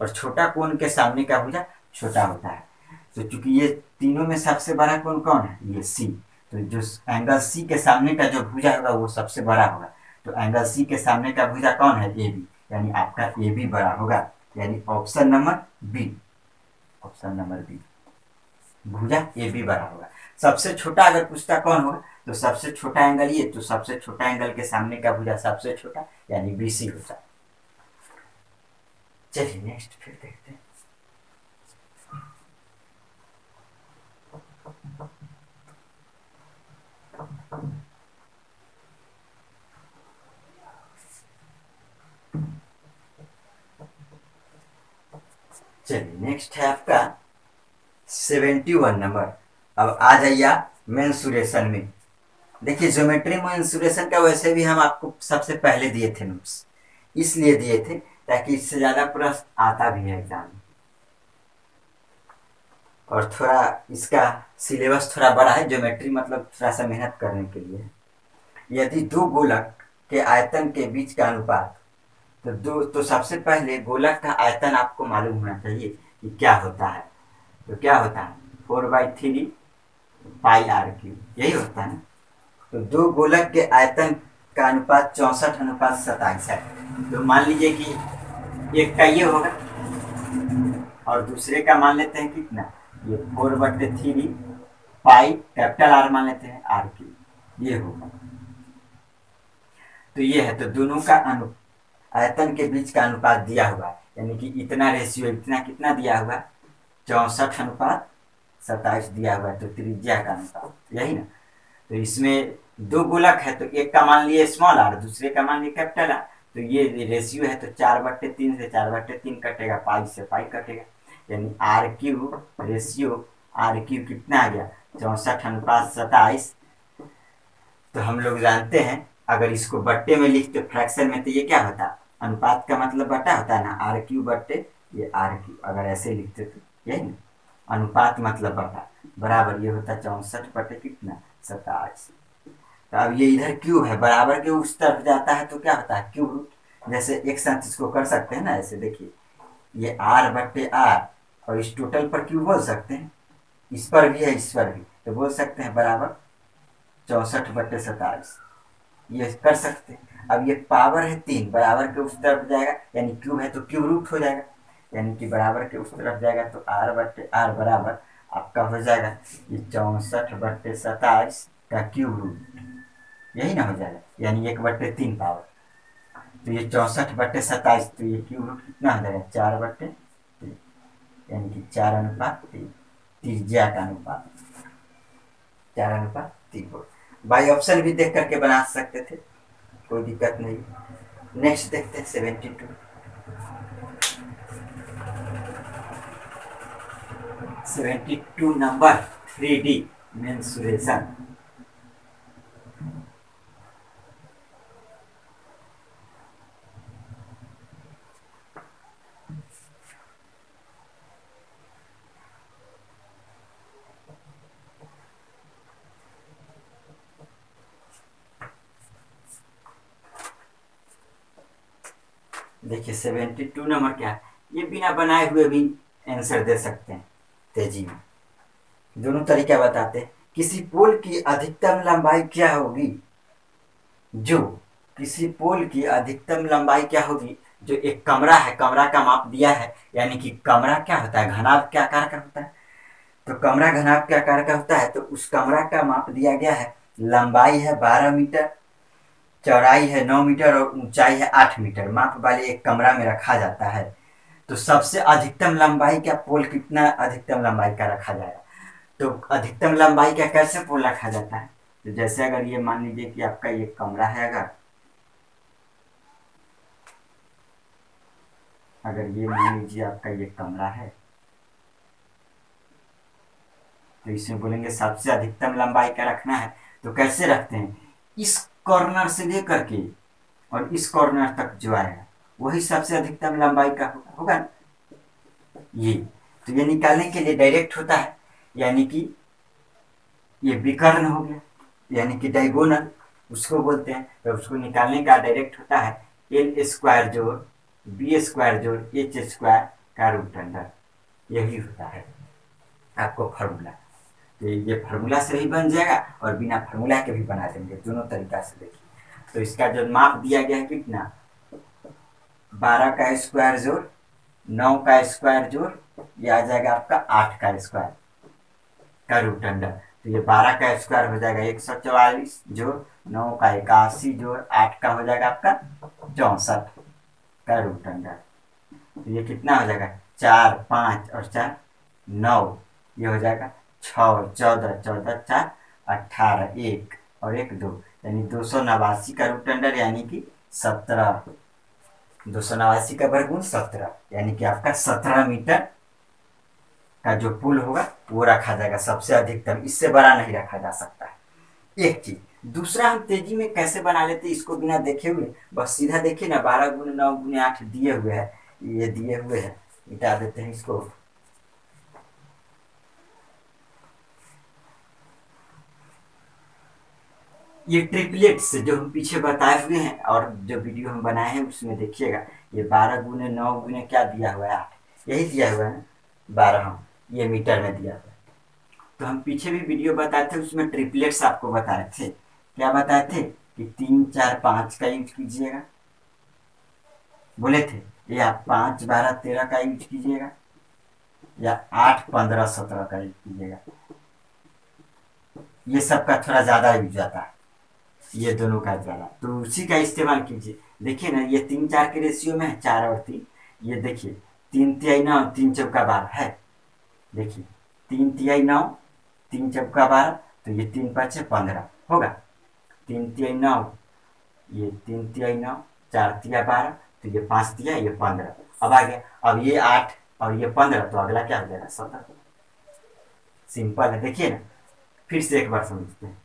और छोटा कोण के सामने का भुजा छोटा होता है। तो चूंकि ये तीनों में सबसे बड़ा कोण कौन है, ये सी, तो जो एंगल सी के सामने का जो भुजा होगा वो सबसे बड़ा होगा। तो एंगल सी के सामने का भुजा कौन है, ए बी, यानी आपका ए बी बड़ा होगा, यानी option number B, option number B, भुजा ए बी बड़ा होगा। सबसे छोटा अगर पूछता कौन होगा, तो सबसे छोटा एंगल ये, तो सबसे छोटा एंगल के सामने का भुजा सबसे छोटा, यानी बी सी होता है। चलिए नेक्स्ट फिर देखते हैं। चलिए नेक्स्ट है आपका 71 नंबर। अब आ जाइए मेंसुरेशन में। देखिए ज्योमेट्री मेंसुरेशन का वैसे भी हम आपको सबसे पहले दिए थे नोट्स, इसलिए दिए थे ताकि इससे ज्यादा प्रश्न आता भी है एग्जाम में, और थोड़ा इसका सिलेबस थोड़ा बड़ा है। ज्योमेट्री मतलब थोड़ा सा मेहनत करने के लिए। यदि दो गोलक के आयतन के बीच का अनुपात, तो सबसे पहले गोलक का आयतन आपको मालूम होना चाहिए कि क्या होता है। तो क्या होता है, 4/3 पाई आर क्यूब, यही होता है। तो दो गोलक के आयतन का अनुपात 64:27 है। तो मान लीजिए कि एक का ये होगा और दूसरे का मान लेते हैं कितना, ये 4/3 पाई कैपिटल आर मान लेते हैं आर क्यूब, ये होगा। तो ये है, तो दोनों का आयतन के बीच का अनुपात दिया हुआ है, यानी कि इतना रेशियो, इतना कितना दिया हुआ, 64:27 दिया हुआ है। तो त्रिज्या का अनुपात यही ना। तो इसमें दो गोलक है, तो एक का मान लिए स्मॉल आर, दूसरे का मान लिए कैपिटल आर। तो ये रेशियो है, तो 4/3 से 4/3 कटेगा, पाई से पाई कटेगा, यानी R cube ratio R cube कितना आ गया, 64:27। तो हम लोग जानते हैं अगर इसको बट्टे में लिखते फ्रैक्शन में, तो ये क्या होता, अनुपात का मतलब बटा होता है ना, आर क्यूब बट्टे ये आर क्यूब, अगर ऐसे लिखते तो यही ना, अनुपात मतलब बटा, बराबर ये होता 64/27। तो अब ये इधर क्यूब है, बराबर के उस तरफ जाता है तो क्या होता है, क्यूब रूट। जैसे एक साथ इसको कर सकते हैं ना, ऐसे देखिए ये r/r, और इस टोटल पर क्यूब बोल सकते हैं, इस पर भी है इस पर भी, तो बोल सकते हैं बराबर 64/27, ये कर सकते हैं। अब ये पावर है 3, बराबर के उस तरफ जाएगा, यानी क्यूब है तो क्यूब रूट हो जाएगा, यानी कि बराबर के उस तरफ जाएगा तो r/r बराबर आपका हो जाएगा ये 64/27 का क्यूब रूट, यही ना हो जाएगा, यानी 1/3 पावर। तो ये 64/27, तो ये क्यूब रूट कितना हो जाएगा, 4/3, यानी कि 4:3, त्रिज्या का अनुपात 4:3। बाई ऑप्शन भी देख करके बना सकते थे, कोई दिक्कत नहीं। नेक्स्ट देखते हैं 72 नंबर 3D मेंसुरेशन। देखिए 72 नंबर क्या है, ये बिना बनाए हुए भी आंसर दे सकते हैं तेजी में। दोनों तरीका बताते हैं। किसी पोल की अधिकतम लंबाई क्या होगी, जो किसी पोल की अधिकतम लंबाई क्या होगी, जो एक कमरा है, कमरा का माप दिया है, यानी कि कमरा क्या होता है, घनाभ के आकार का होता है। तो कमरा घनाभ के आकार का होता है, तो उस कमरा का माप दिया गया है, लंबाई है 12 मीटर, चौड़ाई है 9 मीटर और ऊंचाई है 8 मीटर, माप वाले एक कमरा में रखा जाता है। तो सबसे अधिकतम लंबाई का पोल कितना अधिकतम लंबाई का रखा जाएगा, तो अधिकतम लंबाई का कैसे पोल रखा जाता है? तो जैसे अगर ये मान लीजिए कि आपका ये कमरा है, अगर अगर ये मान लीजिए आपका ये कमरा है, तो इसमें बोलेंगे सबसे अधिकतम लंबाई का रखना है। तो कैसे रखते हैं? इस कॉर्नर से लेकर के और इस कॉर्नर तक जो आएगा वही सबसे अधिकतम लंबाई का होगा ना? ये तो ये निकालने के लिए डायरेक्ट होता है, यानी कि ये विकर्ण हो गया, यानी कि डायगोनल उसको बोलते हैं। तो उसको निकालने का डायरेक्ट होता है एल स्क्वायर जोड़ बी स्क्वायर जोड़ एच स्क्वायर का रूट अंडर, यही होता है आपको फार्मूला। तो ये फार्मूला से भी बन जाएगा और बिना फार्मूला के भी बना देंगे, दोनों तरीका से देखिए। तो इसका जो माप दिया गया है कितना, 12 का स्क्वायर जोड़ 9 का स्क्वायर जोड़, ये आ जाएगा आपका 8 का स्क्वायर का रूट अंडर। तो ये 12 का स्क्वायर हो जाएगा 144 जोड़ 9 का 81 जोड़ 8 का हो जाएगा आपका 64 का रूट अंडर। तो ये कितना हो जाएगा, 4 5 और 4 9, ये हो जाएगा 6 और 14 14 4 18 1 और 1 2, यानी 289 का रूट अंडर, यानी कि 17, 289 का वर्गमूल 17, यानी कि आपका 17 मीटर का जो पुल होगा वो रखा जाएगा सबसे अधिकतम, इससे बड़ा नहीं रखा जा सकता है। एक चीज, दूसरा हम तेजी में कैसे बना लेते इसको बिना देखे हुए, बस सीधा देखिए ना, 12 × 9 × 8 दिए हुए है, ये दिए हुए है, मिटा देते हैं इसको। ये ट्रिपलेट्स जो हम पीछे बताए हुए हैं और जो वीडियो हम बनाए हैं उसमें देखिएगा, ये 12 × 9 × क्या दिया हुआ है, 8, यही दिया हुआ है ना, 12 ये मीटर में दिया हुआ है। तो हम पीछे भी वीडियो बताए थे, उसमें ट्रिपलेट्स आपको बताए थे, क्या बताए थे कि 3 4 5 का यूज कीजिएगा, बोले थे, या 5 12 13 का यूज कीजिएगा, या 8 15 17 का यूज कीजिएगा। ये सब का थोड़ा ज्यादा यूज आता है, ये दोनों का ज्यादा, तो उसी का इस्तेमाल कीजिए। देखिए ना, ये 3 4 के रेशियो में है, 4 और 3, ये देखिए 3 तिहाई 9 3 चौका 12 है, देखिए 3 तिहाई 9 3 चौका 12, तो ये 3 5 15 होगा, 3 तिहाई 9, ये 3 तिहाई 9 4 तिया 12, तो ये 5 तिया ये 15, अब आ गया, अब ये 8 और ये 15, तो अगला क्या हो जाएगा 17। सिंपल है, देखिए ना, फिर से एक बार समझते हैं।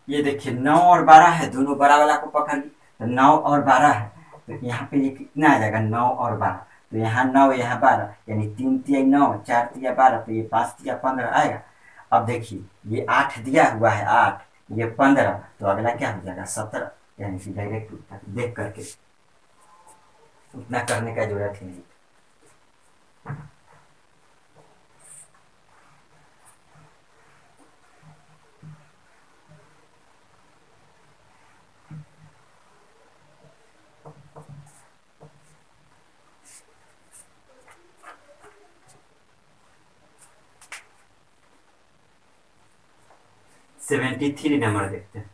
ये देखिए 9 और 12 है, दोनों बड़ा वाला को पकड़ ली, तो 9 और 12 है, तो यहाँ पे ये कितना आ जाएगा 9 और 12, तो यहाँ 9 यहाँ 12, यानी 3 तिया 9 4 तिया 12, तो ये 5 तिया 15 आएगा। अब देखिए ये 8 दिया हुआ है, 8 ये 15, तो अगला क्या हो जाएगा 17, यानी कि डायरेक्ट उत्तर देख करके, उतना करने का जरूरत ही नहीं। सेवेंटी थ्री नंबर देखते हैं।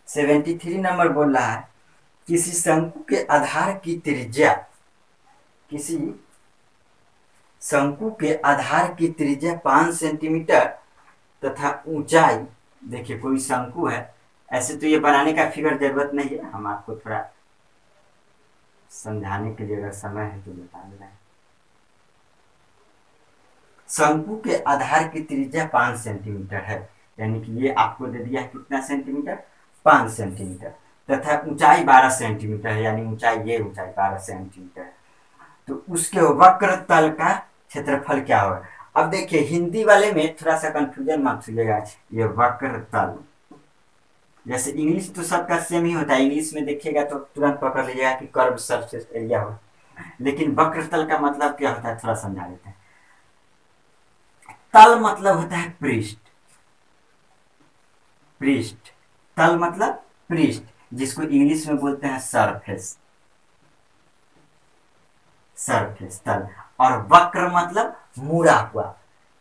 73 नंबर बोल रहा है, किसी शंकु के आधार की त्रिज्या, किसी शंकु के आधार की त्रिज्या 5 सेंटीमीटर तथा ऊंचाई, देखिए कोई शंकु है, ऐसे तो ये बनाने का फिगर जरूरत नहीं है, हम आपको थोड़ा समझाने के लिए अगर समय है तो बता रहे हैं। शंकु के आधार की त्रिज्या 5 सेंटीमीटर है, यानी कि ये आपको दे दिया है कितना सेंटीमीटर, 5 सेंटीमीटर, तथा ऊंचाई 12 सेंटीमीटर है, यानी ऊंचाई ये ऊंचाई 12 सेंटीमीटर है। तो उसके वक्र तल का क्षेत्रफल क्या होगा? अब देखिए हिंदी वाले में थोड़ा सा कंफ्यूजन मत होइएगा, ये वक्र तल, जैसे इंग्लिश तो सबका सेम ही होता है, इंग्लिश में देखिएगा तो तुरंत पकड़ लीजिएगा कि कर्व सरफेस एरिया हो, लेकिन वक्र तल का मतलब क्या होता है थोड़ा समझा देते हैं। तल मतलब होता है पृष्ठ, पृष्ठ, तल मतलब पृष्ठ, जिसको इंग्लिश में बोलते हैं सरफेस, सरफेस तल। और वक्र मतलब मुड़ा हुआ,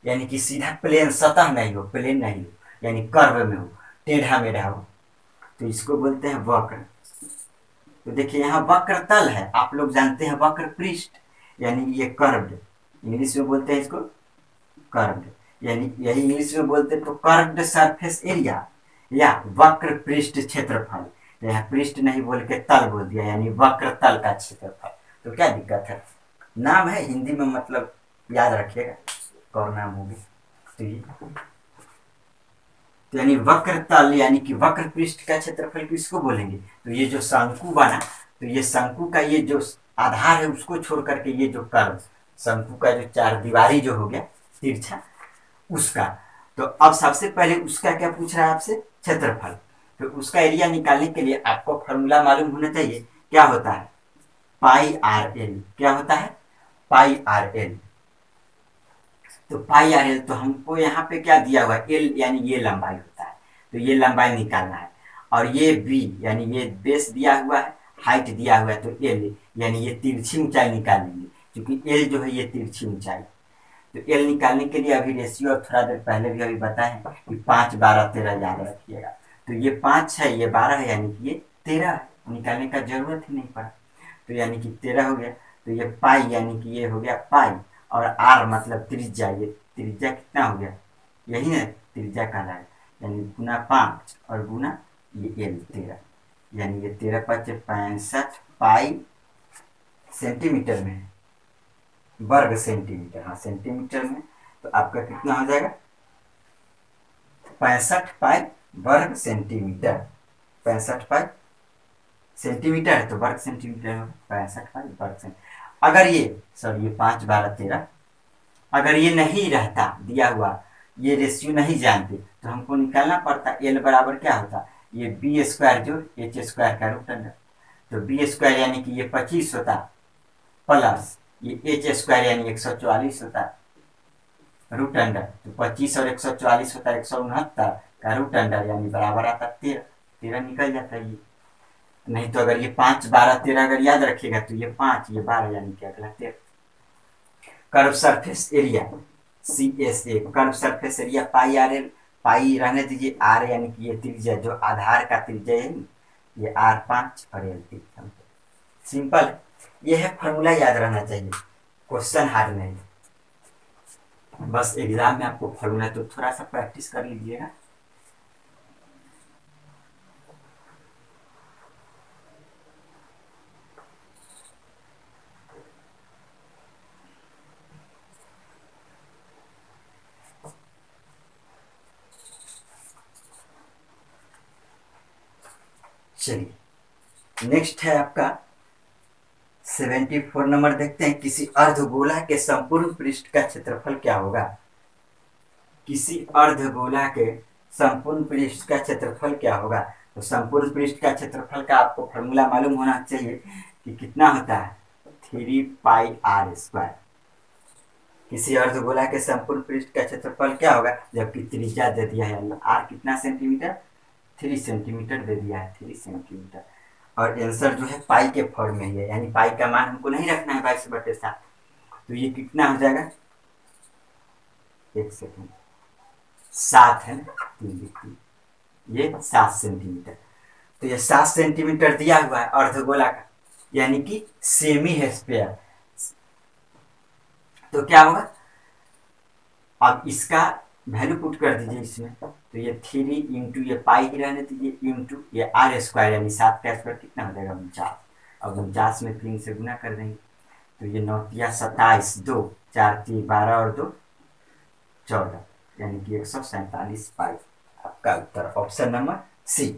यानी कि सीधा प्लेन सतह नहीं हो, प्लेन नहीं हो, यानी कर्व में हो, टेढ़ा मेढ़ा हो, तो इसको बोलते हैं वक्र। तो देखिए यहाँ वक्र तल है, आप लोग जानते हैं वक्र पृष्ठ, यानी ये कर्व्ड, इंग्लिश में बोलते हैं इसको कर्व्ड, यानी यही इंग्लिश में बोलते हैं तो कर्व्ड सरफेस एरिया या वक्र पृष्ठ क्षेत्रफल। यहाँ पृष्ठ नहीं बोल के तल बोल दिया, यानी वक्र तल का क्षेत्रफल। तो क्या दिक्कत है, नाम है हिंदी में, मतलब याद रखिएगा कौन नाम होगी। तो ये तो यानी वक्र तल यानी कि वक्र पृष्ठ का क्षेत्रफल किसको बोलेंगे, तो ये जो शंकु बना, तो ये शंकु का ये जो आधार है उसको छोड़ करके ये जो कर्व शंकु का जो चार दीवारी जो हो गया तिरछा उसका। तो अब सबसे पहले उसका क्या पूछ रहा है आपसे, क्षेत्रफल। तो उसका एरिया निकालने के लिए आपको फॉर्मूला मालूम होना चाहिए, क्या होता है पाई आर एल। क्या होता है पाई आर एल। तो पाई आर एल, तो हमको यहाँ पे क्या दिया हुआ है एल, यानी ये लंबाई होता है, तो ये लंबाई निकालना है। और ये बी यानी ये बेस दिया हुआ है, हाइट दिया हुआ है, तो एल यानी ये तिरछी ऊंचाई निकालेंगे, क्योंकि एल जो है ये तिरछी ऊंचाई। तो एल निकालने के लिए अभी रेशियो थोड़ा देर पहले भी अभी बताए कि 5 12 13 याद रखिएगा। तो ये 5 है, ये 12 है, यानी कि ये 13 है, निकालने का जरूरत ही नहीं पड़ा। तो यानी कि 13 हो गया। तो ये पाई यानी कि ये हो गया पाई, और आर मतलब त्रिज्या, ये त्रिज्या कितना हो गया, यही है त्रिज्या कहलाएगा, यानी गुना 5 और गुना ये एल 13, यानी ये 13 5 65 पाई सेंटीमीटर में, वर्ग सेंटीमीटर, हाँ सेंटीमीटर में। तो आपका कितना हो जाएगा 65 पाई वर्ग सेंटीमीटर। 65 पाई सेंटीमीटर है तो वर्ग सेंटीमीटर होगा, 65 पाई वर्ग सेंटीमीटर। अगर ये सर ये 5 12 13 अगर ये नहीं रहता दिया हुआ, ये रेशियो नहीं जानते, तो हमको निकालना पड़ता एल बराबर क्या होता, ये बी स्क्वायर जो एच स्क्वायर का रूट अंडर। तो बी स्क्वायर यानी कि ये 25 होता, प्लस ये एच स्क्वायर यानी 144 होता रूट अंडर। तो 25 और 144 होता है 169 का रूट अंडर, यानी बराबर आता 13, 13 निकल जाता है ये। नहीं तो अगर ये 5 12 13 अगर याद रखिएगा तो ये 5 ये 12 यानी कि अगला 13। Curve surface area C S A, curve surface area pi R L, pi रहने दीजिए, आर यानी कि ये त्रिज्या जो आधार का त्रिज्या है, ये आर 5 और एल 3। सिंपल, ये है फॉर्मूला, याद रहना चाहिए, क्वेश्चन हार्ड नहीं, बस एग्जाम में आपको फॉर्मूला तो थोड़ा सा प्रैक्टिस कर लीजिएगा। चलिए नेक्स्ट है आपका 74 नंबर, देखते हैं किसी अर्धगोला के संपूर्ण पृष्ठ का क्षेत्रफल क्या होगा। किसी अर्धगोला के संपूर्ण पृष्ठ का क्षेत्रफल क्या होगा। तो संपूर्ण पृष्ठ का क्षेत्रफल का आपको फॉर्मूला मालूम होना चाहिए कि कितना होता है 3 पाई आर स्क्वायर। किसी अर्धगोला के संपूर्ण पृष्ठ का क्षेत्रफल क्या होगा, जबकि त्रिज्या दे दिया है आर कितना सेंटीमीटर, 3 सेंटीमीटर दे दिया है, 3 सेंटीमीटर। और आंसर जो है पाई के फॉर्म में ही है, यानी पाई का मान हमको नहीं रखना है 22/7। तो ये कितना हो जाएगा, एक सेकंड, 7 है ना, ये 7 सेंटीमीटर। तो ये 7 सेंटीमीटर दिया हुआ है अर्धगोला का, यानी कि सेमी हेस्फेयर। तो क्या होगा, अब इसका वैल्यू पुट कर दीजिए इसमें, तो ये 3 इंटू ये पाई ही रहने दीजिए इंटू ये आर स्क्वायर, यानी 7 का स्क्वायर कितना हो जाएगा 49। अब 49 में 3 से गुना कर देंगे, तो ये 9 या 27, 2 4 3 12 और 2 14, यानी कि 147 पाई। आपका उत्तर ऑप्शन नंबर सी,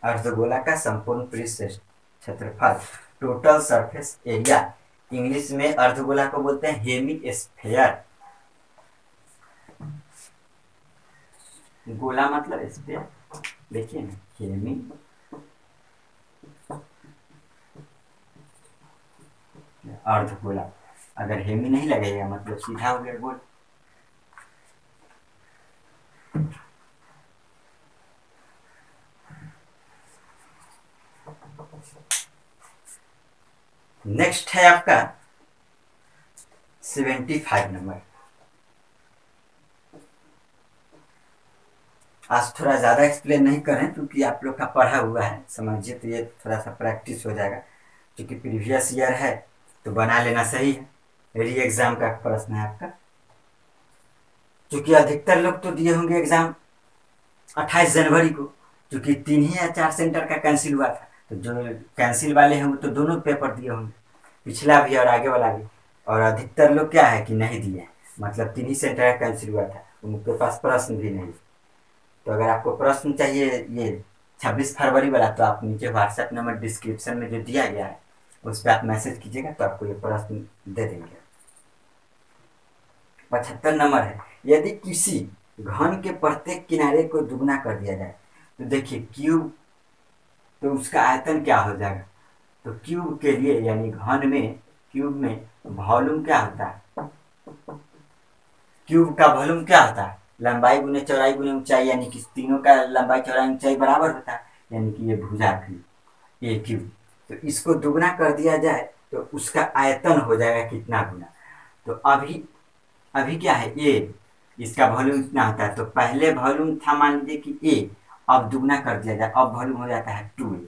अर्धगोला का संपूर्ण पृष्ठ क्षेत्रफल, टोटल सरफेस एरिया। इंग्लिश में अर्धगोला को बोलते हैं हेमी स्फेयर, गोला मतलब स्फेयर, देखिए ना हेमी अर्धगोला। अगर हेमी नहीं लगेगा मतलब सीधा हो गया गोल। नेक्स्ट है आपका 75 नंबर। आज थोड़ा ज़्यादा एक्सप्लेन नहीं करें क्योंकि आप लोग का पढ़ा हुआ है, समझिए, तो ये थोड़ा सा प्रैक्टिस हो जाएगा, क्योंकि प्रीवियस ईयर है तो बना लेना सही है, री एग्जाम का प्रश्न है आपका, क्योंकि अधिकतर लोग तो दिए होंगे एग्जाम 28 जनवरी को, क्योंकि 3 ही या 4 सेंटर का कैंसिल हुआ था, तो जो कैंसिल वाले हैं वो तो दोनों पेपर दिए होंगे, पिछला भी और आगे वाला भी। और अधिकतर लोग क्या है कि नहीं दिए, मतलब 3 ही सेंटर का कैंसिल हुआ था, उनके पास प्रश्न भी नहीं। तो अगर आपको प्रश्न चाहिए ये 26 फरवरी वाला, तो आप नीचे व्हाट्सएप नंबर डिस्क्रिप्शन में जो दिया गया है उस पर आप मैसेज कीजिएगा, तो आपको ये प्रश्न दे देंगे। 75 नंबर है, यदि किसी घन के प्रत्येक किनारे को दुगना कर दिया जाए, तो देखिए क्यूब, तो उसका आयतन क्या हो जाएगा। तो क्यूब के लिए यानी घन में, क्यूब में वॉल्यूम क्या होता है, क्यूब का वॉल्यूम क्या होता है, लंबाई गुने चौड़ाई गुने ऊंचाई, यानी कि तीनों का लंबाई चौड़ाई ऊंचाई बराबर होता है, यानी कि ये भुजा क्यूब, ये क्यूब। तो इसको दुगना कर दिया जाए तो उसका आयतन हो जाएगा कितना गुना। तो अभी अभी क्या है ए, इसका वॉल्यूम इतना होता है, तो पहले वॉल्यूम था मान लीजिए कि ए, अब दुगना कर दिया जाए, अब वॉल्यूम हो जाता है 2a।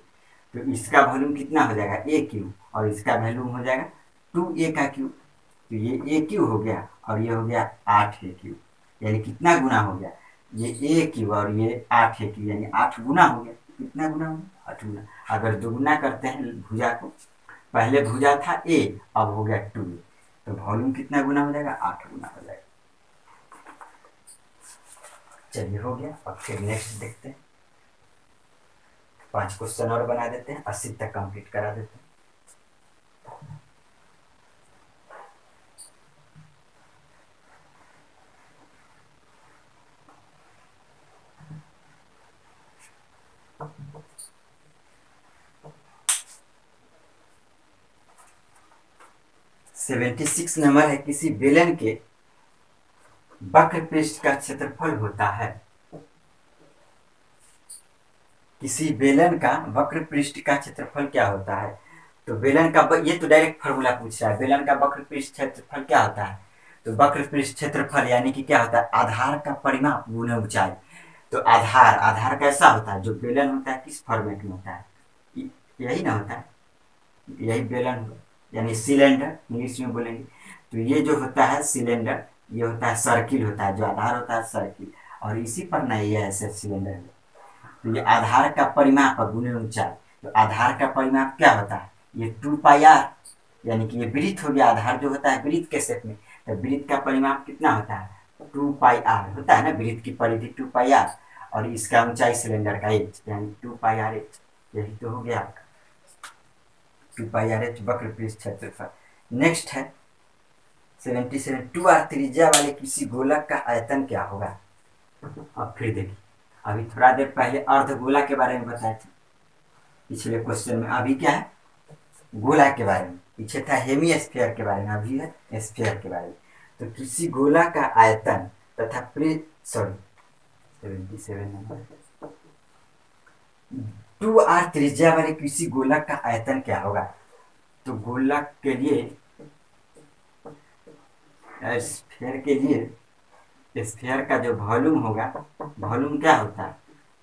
तो इसका वॉल्यूम कितना हो जाएगा ए क्यू, और इसका वॉल्यूम हो जाएगा 2a का क्यू। तो ये ए क्यू हो गया और ये हो गया 8a क्यू, यानी कितना गुना हो गया, ये ए क्यू और ये 8a क्यू, यानी 8 गुना हो गया। कितना गुना हो गया, 8 गुना। अगर दुगुना करते हैं भुजा को, पहले भुजा था ए, अब हो गया 2a, तो वॉल्यूम कितना गुना हो जाएगा, 8 गुना हो जाएगा। चलिए हो गया, अब फिर नेक्स्ट देखते हैं। 5 क्वेश्चन और बना देते हैं, 80 तक कंप्लीट करा देते हैं। सेवेंटी 76 नंबर है, किसी बेलन के वक्र पृष्ठ का क्षेत्रफल होता है, किसी बेलन का वक्र पृष्ठ का क्षेत्रफल क्या होता है। तो बेलन का ये तो डायरेक्ट फार्मूला पूछ रहा है, बेलन का वक्र पृष्ठ क्षेत्रफल क्या होता है। तो वक्र पृष्ठ क्षेत्रफल यानी कि क्या होता है, आधार का परिमाप गुने ऊंचाई। तो आधार, आधार कैसा होता है, जो बेलन होता है किस फॉर्मेट में होता है, यही ना होता है, यही बेलन होगा, यानी सिलेंडर इंग्लिश में बोलेंगे। तो ये जो होता है सिलेंडर, ये होता है सर्किल होता है, जो आधार होता है सर्किल, और इसी पर ना ये ऐसे सिलेंडर है। तो ये आधार का परिमाप गुने ऊंचाई। तो आधार का परिमाप क्या होता है, ये 2πr, यानी कि ये वृत्त हो गया, आधार जो होता है वृत्त के शेप में, तो वृत्त का परिमाप कितना होता है, 2πr होता है ना, वृत्त की परिधि 2πr, और इसका ऊंचाई सिलेंडर का h, यानी 2πrh, यही तो हो गया आपका 2πrh वक्र पृष्ठ क्षेत्रफल। नेक्स्ट है 77, 2r त्रिज्या वाले किसी गोलक का आयतन क्या होगा। अब फिर देखिए, अभी थोड़ा देर पहले अर्धगोला के बारे में बताए थे पिछले क्वेश्चन में, अभी क्या है गोला के बारे में, पीछे था हेमी स्फीयर के बारे में, अभी है स्फीयर के बारे में। तो किसी गोला का आयतन तथा सॉरी 77 नंबर, 2r त्रिज्या वाले किसी गोलक का आयतन क्या होगा। तो गोलक के लिए, स्फीयर के लिए, स्फीयर का जो वॉल्यूम होगा, वॉल्यूम क्या होता है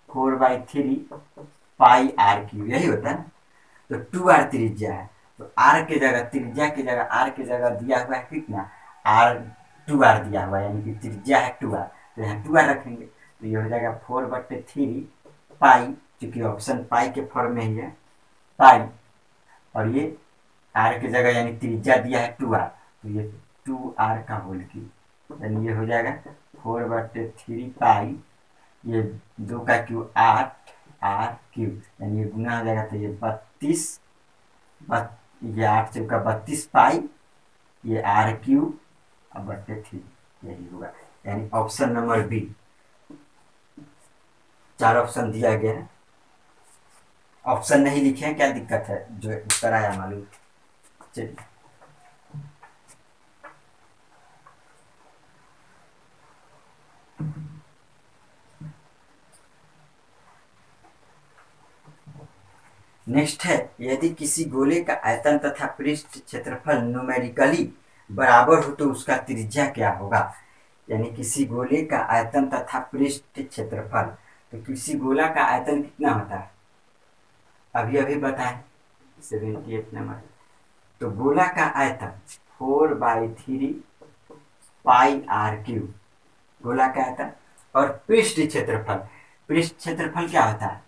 4/3πr3, यही होता है ना। तो 2r त्रिज्या है, तो r के जगह, त्रिज्या की जगह r की जगह दिया हुआ है कितना, r 2r दिया हुआ है, यानी कि त्रिज्या है 2r, तो यहाँ 2r रखेंगे, तो ये हो जाएगा 4/3π, क्योंकि ऑप्शन पाई के फॉर्म में ही है पाई, और ये r की जगह यानी त्रिज्या दिया है 2r, तो ये 2r का होल क्यूब, यानी ये हो जाएगा 4/3π, ये 2 का क्यूब 8 r क्यूब, यानी ये गुना हो जाएगा, तो ये 32, ये 8 से का 32π, ये r क्यूब और बट्टे 3, यही होगा, यानी ऑप्शन नंबर बी। 4 ऑप्शन दिया गया है, ऑप्शन नहीं लिखे हैं, क्या दिक्कत है, जो उत्तर आया मालूम। चलिए नेक्स्ट है, यदि किसी गोले का आयतन तथा पृष्ठ क्षेत्रफल न्यूमेरिकली बराबर हो तो उसका त्रिज्या क्या होगा। यानी किसी गोले का आयतन तथा पृष्ठ क्षेत्रफल, तो किसी गोला का आयतन कितना होता है, अभी अभी बताएं 78 नंबर। तो गोला का आयतन 4/3 पाई आर क्यूब गोला क्या होता है। और पृष्ठ क्षेत्रफल, पृष्ठ क्षेत्रफल क्या होता है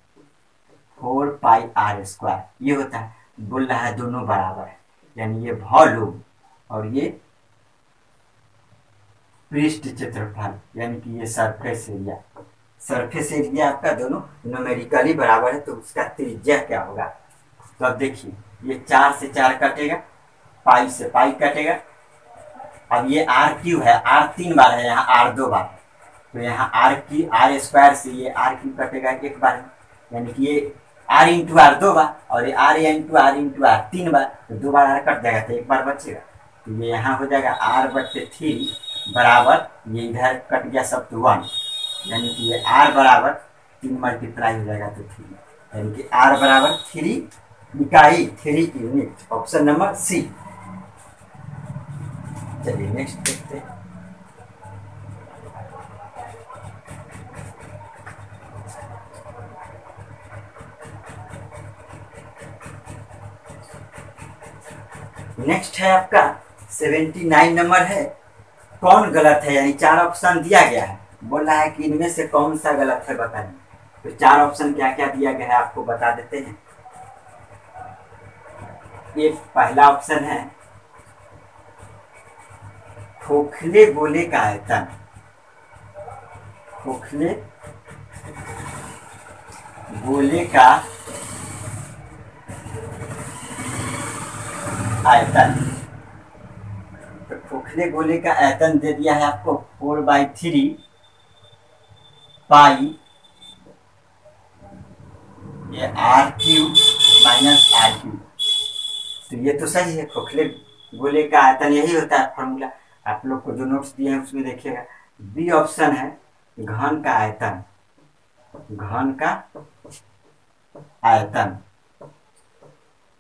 4πr², ये होता है। बोल रहा है दोनों बराबर है, यानी ये वॉल्यूम और ये पृष्ठ क्षेत्रफल, यानी कि ये सरफेस एरिया। सरफेस एरिया आपका दोनों न्यूमेरिकली बराबर है, तो उसका त्रिज्या क्या होगा। तो अब देखिए ये 4 से 4 कटेगा, पाई से पाई कटेगा। अब ये आर क्यू है, आर 3 बार है, यहाँ आर 2 बार है, तो यहाँ आर² से ये आर क्यू कटेगा 1 बार, यानी कि ये आर इंटू आर 2 बार, और ये आर इंटू आर 3 बार, तो 2 बार आर कट जाएगा तो 1 बार बचेगा। तो ये यहाँ हो जाएगा r/3 बराबर, ये इधर कट गया सब तो 1, यानी कि ये r बराबर 3 मल्टीप्लाई हो जाएगा तो 3, यानी कि r बराबर 3 इकाई, 3 यूनिट। Option number C. चलिए नेक्स्ट देखते हैं। नेक्स्ट है आपका 79 नंबर है, कौन गलत है, यानी 4 ऑप्शन दिया गया है, बोल रहा है कि इनमें से कौन सा गलत है बताइए। तो 4 ऑप्शन क्या क्या दिया गया है आपको बता देते हैं। ये पहला ऑप्शन है खोखले गोले का आयतन, खोखले गोले का आयतन। तो खोखले गोले का आयतन दे दिया है आपको 4/3 पाई ये r³ माइनस r³। तो ये तो सही है, खोखले गोले का आयतन यही होता है फॉर्मूला। आप लोग को जो नोट्स दिए हैं उसमें देखिएगा। बी ऑप्शन है घन का आयतन, घन का आयतन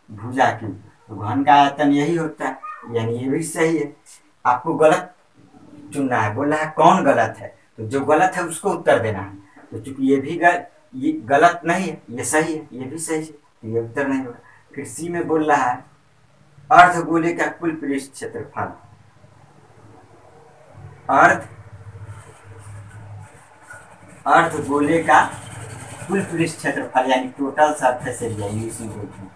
भुजा की, तो घन का आयतन यही होता है, यानी ये भी सही है। आपको गलत चुनना है, बोल रहा है कौन गलत है, तो जो गलत है उसको उत्तर देना है। तो चूंकि ये गलत नहीं है, ये सही है, ये भी सही है, तो ये उत्तर नहीं होगा। फिर सी में बोल रहा है अर्धगोले का कुल पृष्ठ क्षेत्रफल, अर्धगोले का कुल पृष्ठ क्षेत्रफल यानी टोटल सरफेस एरिया इंग्लिश में बोलते हैं,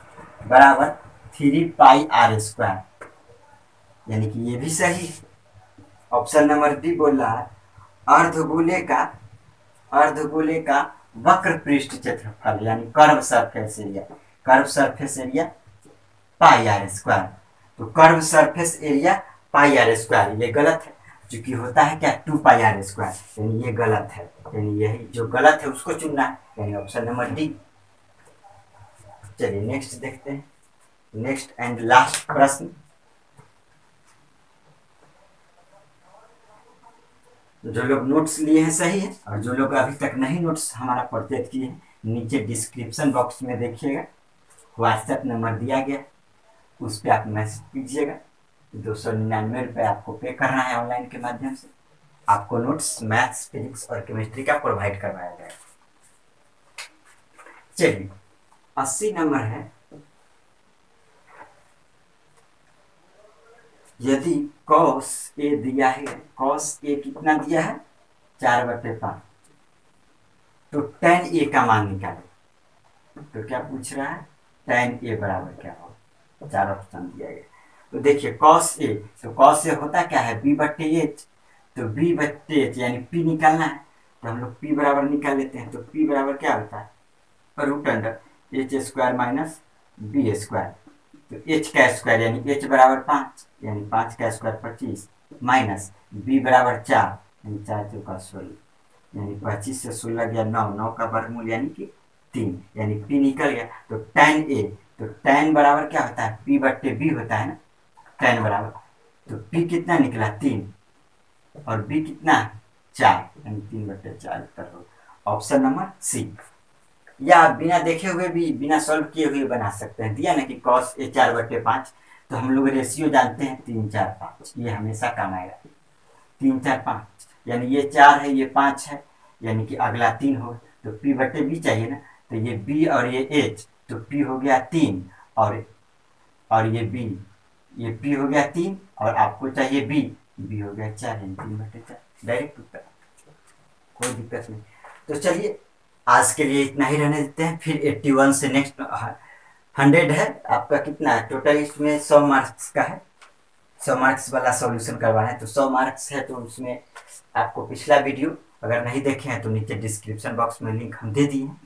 बराबर 3πr², यानी कि ये भी सही है। ऑप्शन नंबर डी बोल रहा है अर्धगोले का वक्र पृष्ठ क्षेत्रफल यानी curve surface area, curve surface area πr²। तो कर्व सरफेस एरिया πr², ये गलत है, क्योंकि होता है क्या 2πr², यानी ये गलत है, यानी यही जो गलत है उसको चुनना है, यानी ऑप्शन नंबर डी। चलिए नेक्स्ट देखते हैं, नेक्स्ट एंड लास्ट प्रश्न। जो लोग नोट्स लिए हैं सही है, और जो लोग अभी तक नहीं नोट्स हमारा परचेज किए हैं, नीचे डिस्क्रिप्शन बॉक्स में देखिएगा व्हाट्सएप नंबर दिया गया, उस पर आप मैसेज कीजिएगा। 299 रुपये आपको पे करना है ऑनलाइन के माध्यम से। आपको नोट्स मैथ्स, फिजिक्स और केमिस्ट्री का प्रोवाइड करवाया जाएगा। चलिए 80 नंबर है, यदि cos A दिया है, cos A कितना दिया है 4/5, तो tan A का मान निकाले। तो क्या पूछ रहा है tan A बराबर क्या होगा, 4 ऑप्शन दिया गया। तो देखिए cos A, तो cos A होता क्या है B/H, तो B/H यानी P निकालना है, तो हम लोग P बराबर निकाल लेते हैं। तो P बराबर क्या होता है √H² माइनस B², तो H का स्क्वायर यानी H बराबर 5, यानी 5 का स्क्वायर 25, माइनस B बराबर 4, यानी 4 चौका 16, यानी 25 से 16 गया 9, 9 का वर्गमूल यानी कि 3, यानी P निकल गया। तो tan A, तो tan बराबर क्या होता है P/B होता है ना, tan बराबर, तो P कितना निकला 3 और B कितना 4, यानी 3/4 उत्तर होगा ऑप्शन नंबर सी। या आप बिना देखे हुए भी, बिना सॉल्व किए हुए बना सकते हैं। दिया ना कि cos A 4/5, तो हम लोग रेशियो जानते हैं 3 4 5, ये हमेशा काम आएगा 3 4 5, यानी ये 4 है ये 5 है, यानी कि अगला 3 हो, तो P/B चाहिए ना, तो ये B और ये H, तो P हो गया 3 और ये B, ये पी हो गया 3 और आपको चाहिए बी, बी हो गया 4, 3/4 डायरेक्ट उत्तर, कोई दिक्कत नहीं। तो चलिए आज के लिए इतना ही रहने देते हैं, फिर 81 से नेक्स्ट 100 है आपका, कितना है टोटल इसमें 100 मार्क्स का है, 100 मार्क्स वाला सॉल्यूशन करवाना है, तो 100 मार्क्स है तो उसमें आपको पिछला वीडियो अगर नहीं देखे हैं तो नीचे डिस्क्रिप्शन बॉक्स में लिंक हम दे दिए हैं,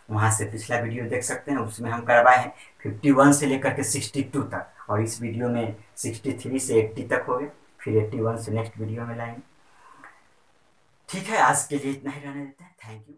वहाँ से पिछला वीडियो देख सकते हैं, उसमें हम करवाए हैं 51 से लेकर के 62 तक, और इस वीडियो में 63 से 80 तक हो गए, फिर 81 से नेक्स्ट वीडियो में लाएंगे। ठीक है आज के लिए इतना ही रहने देते हैं, थैंक यू।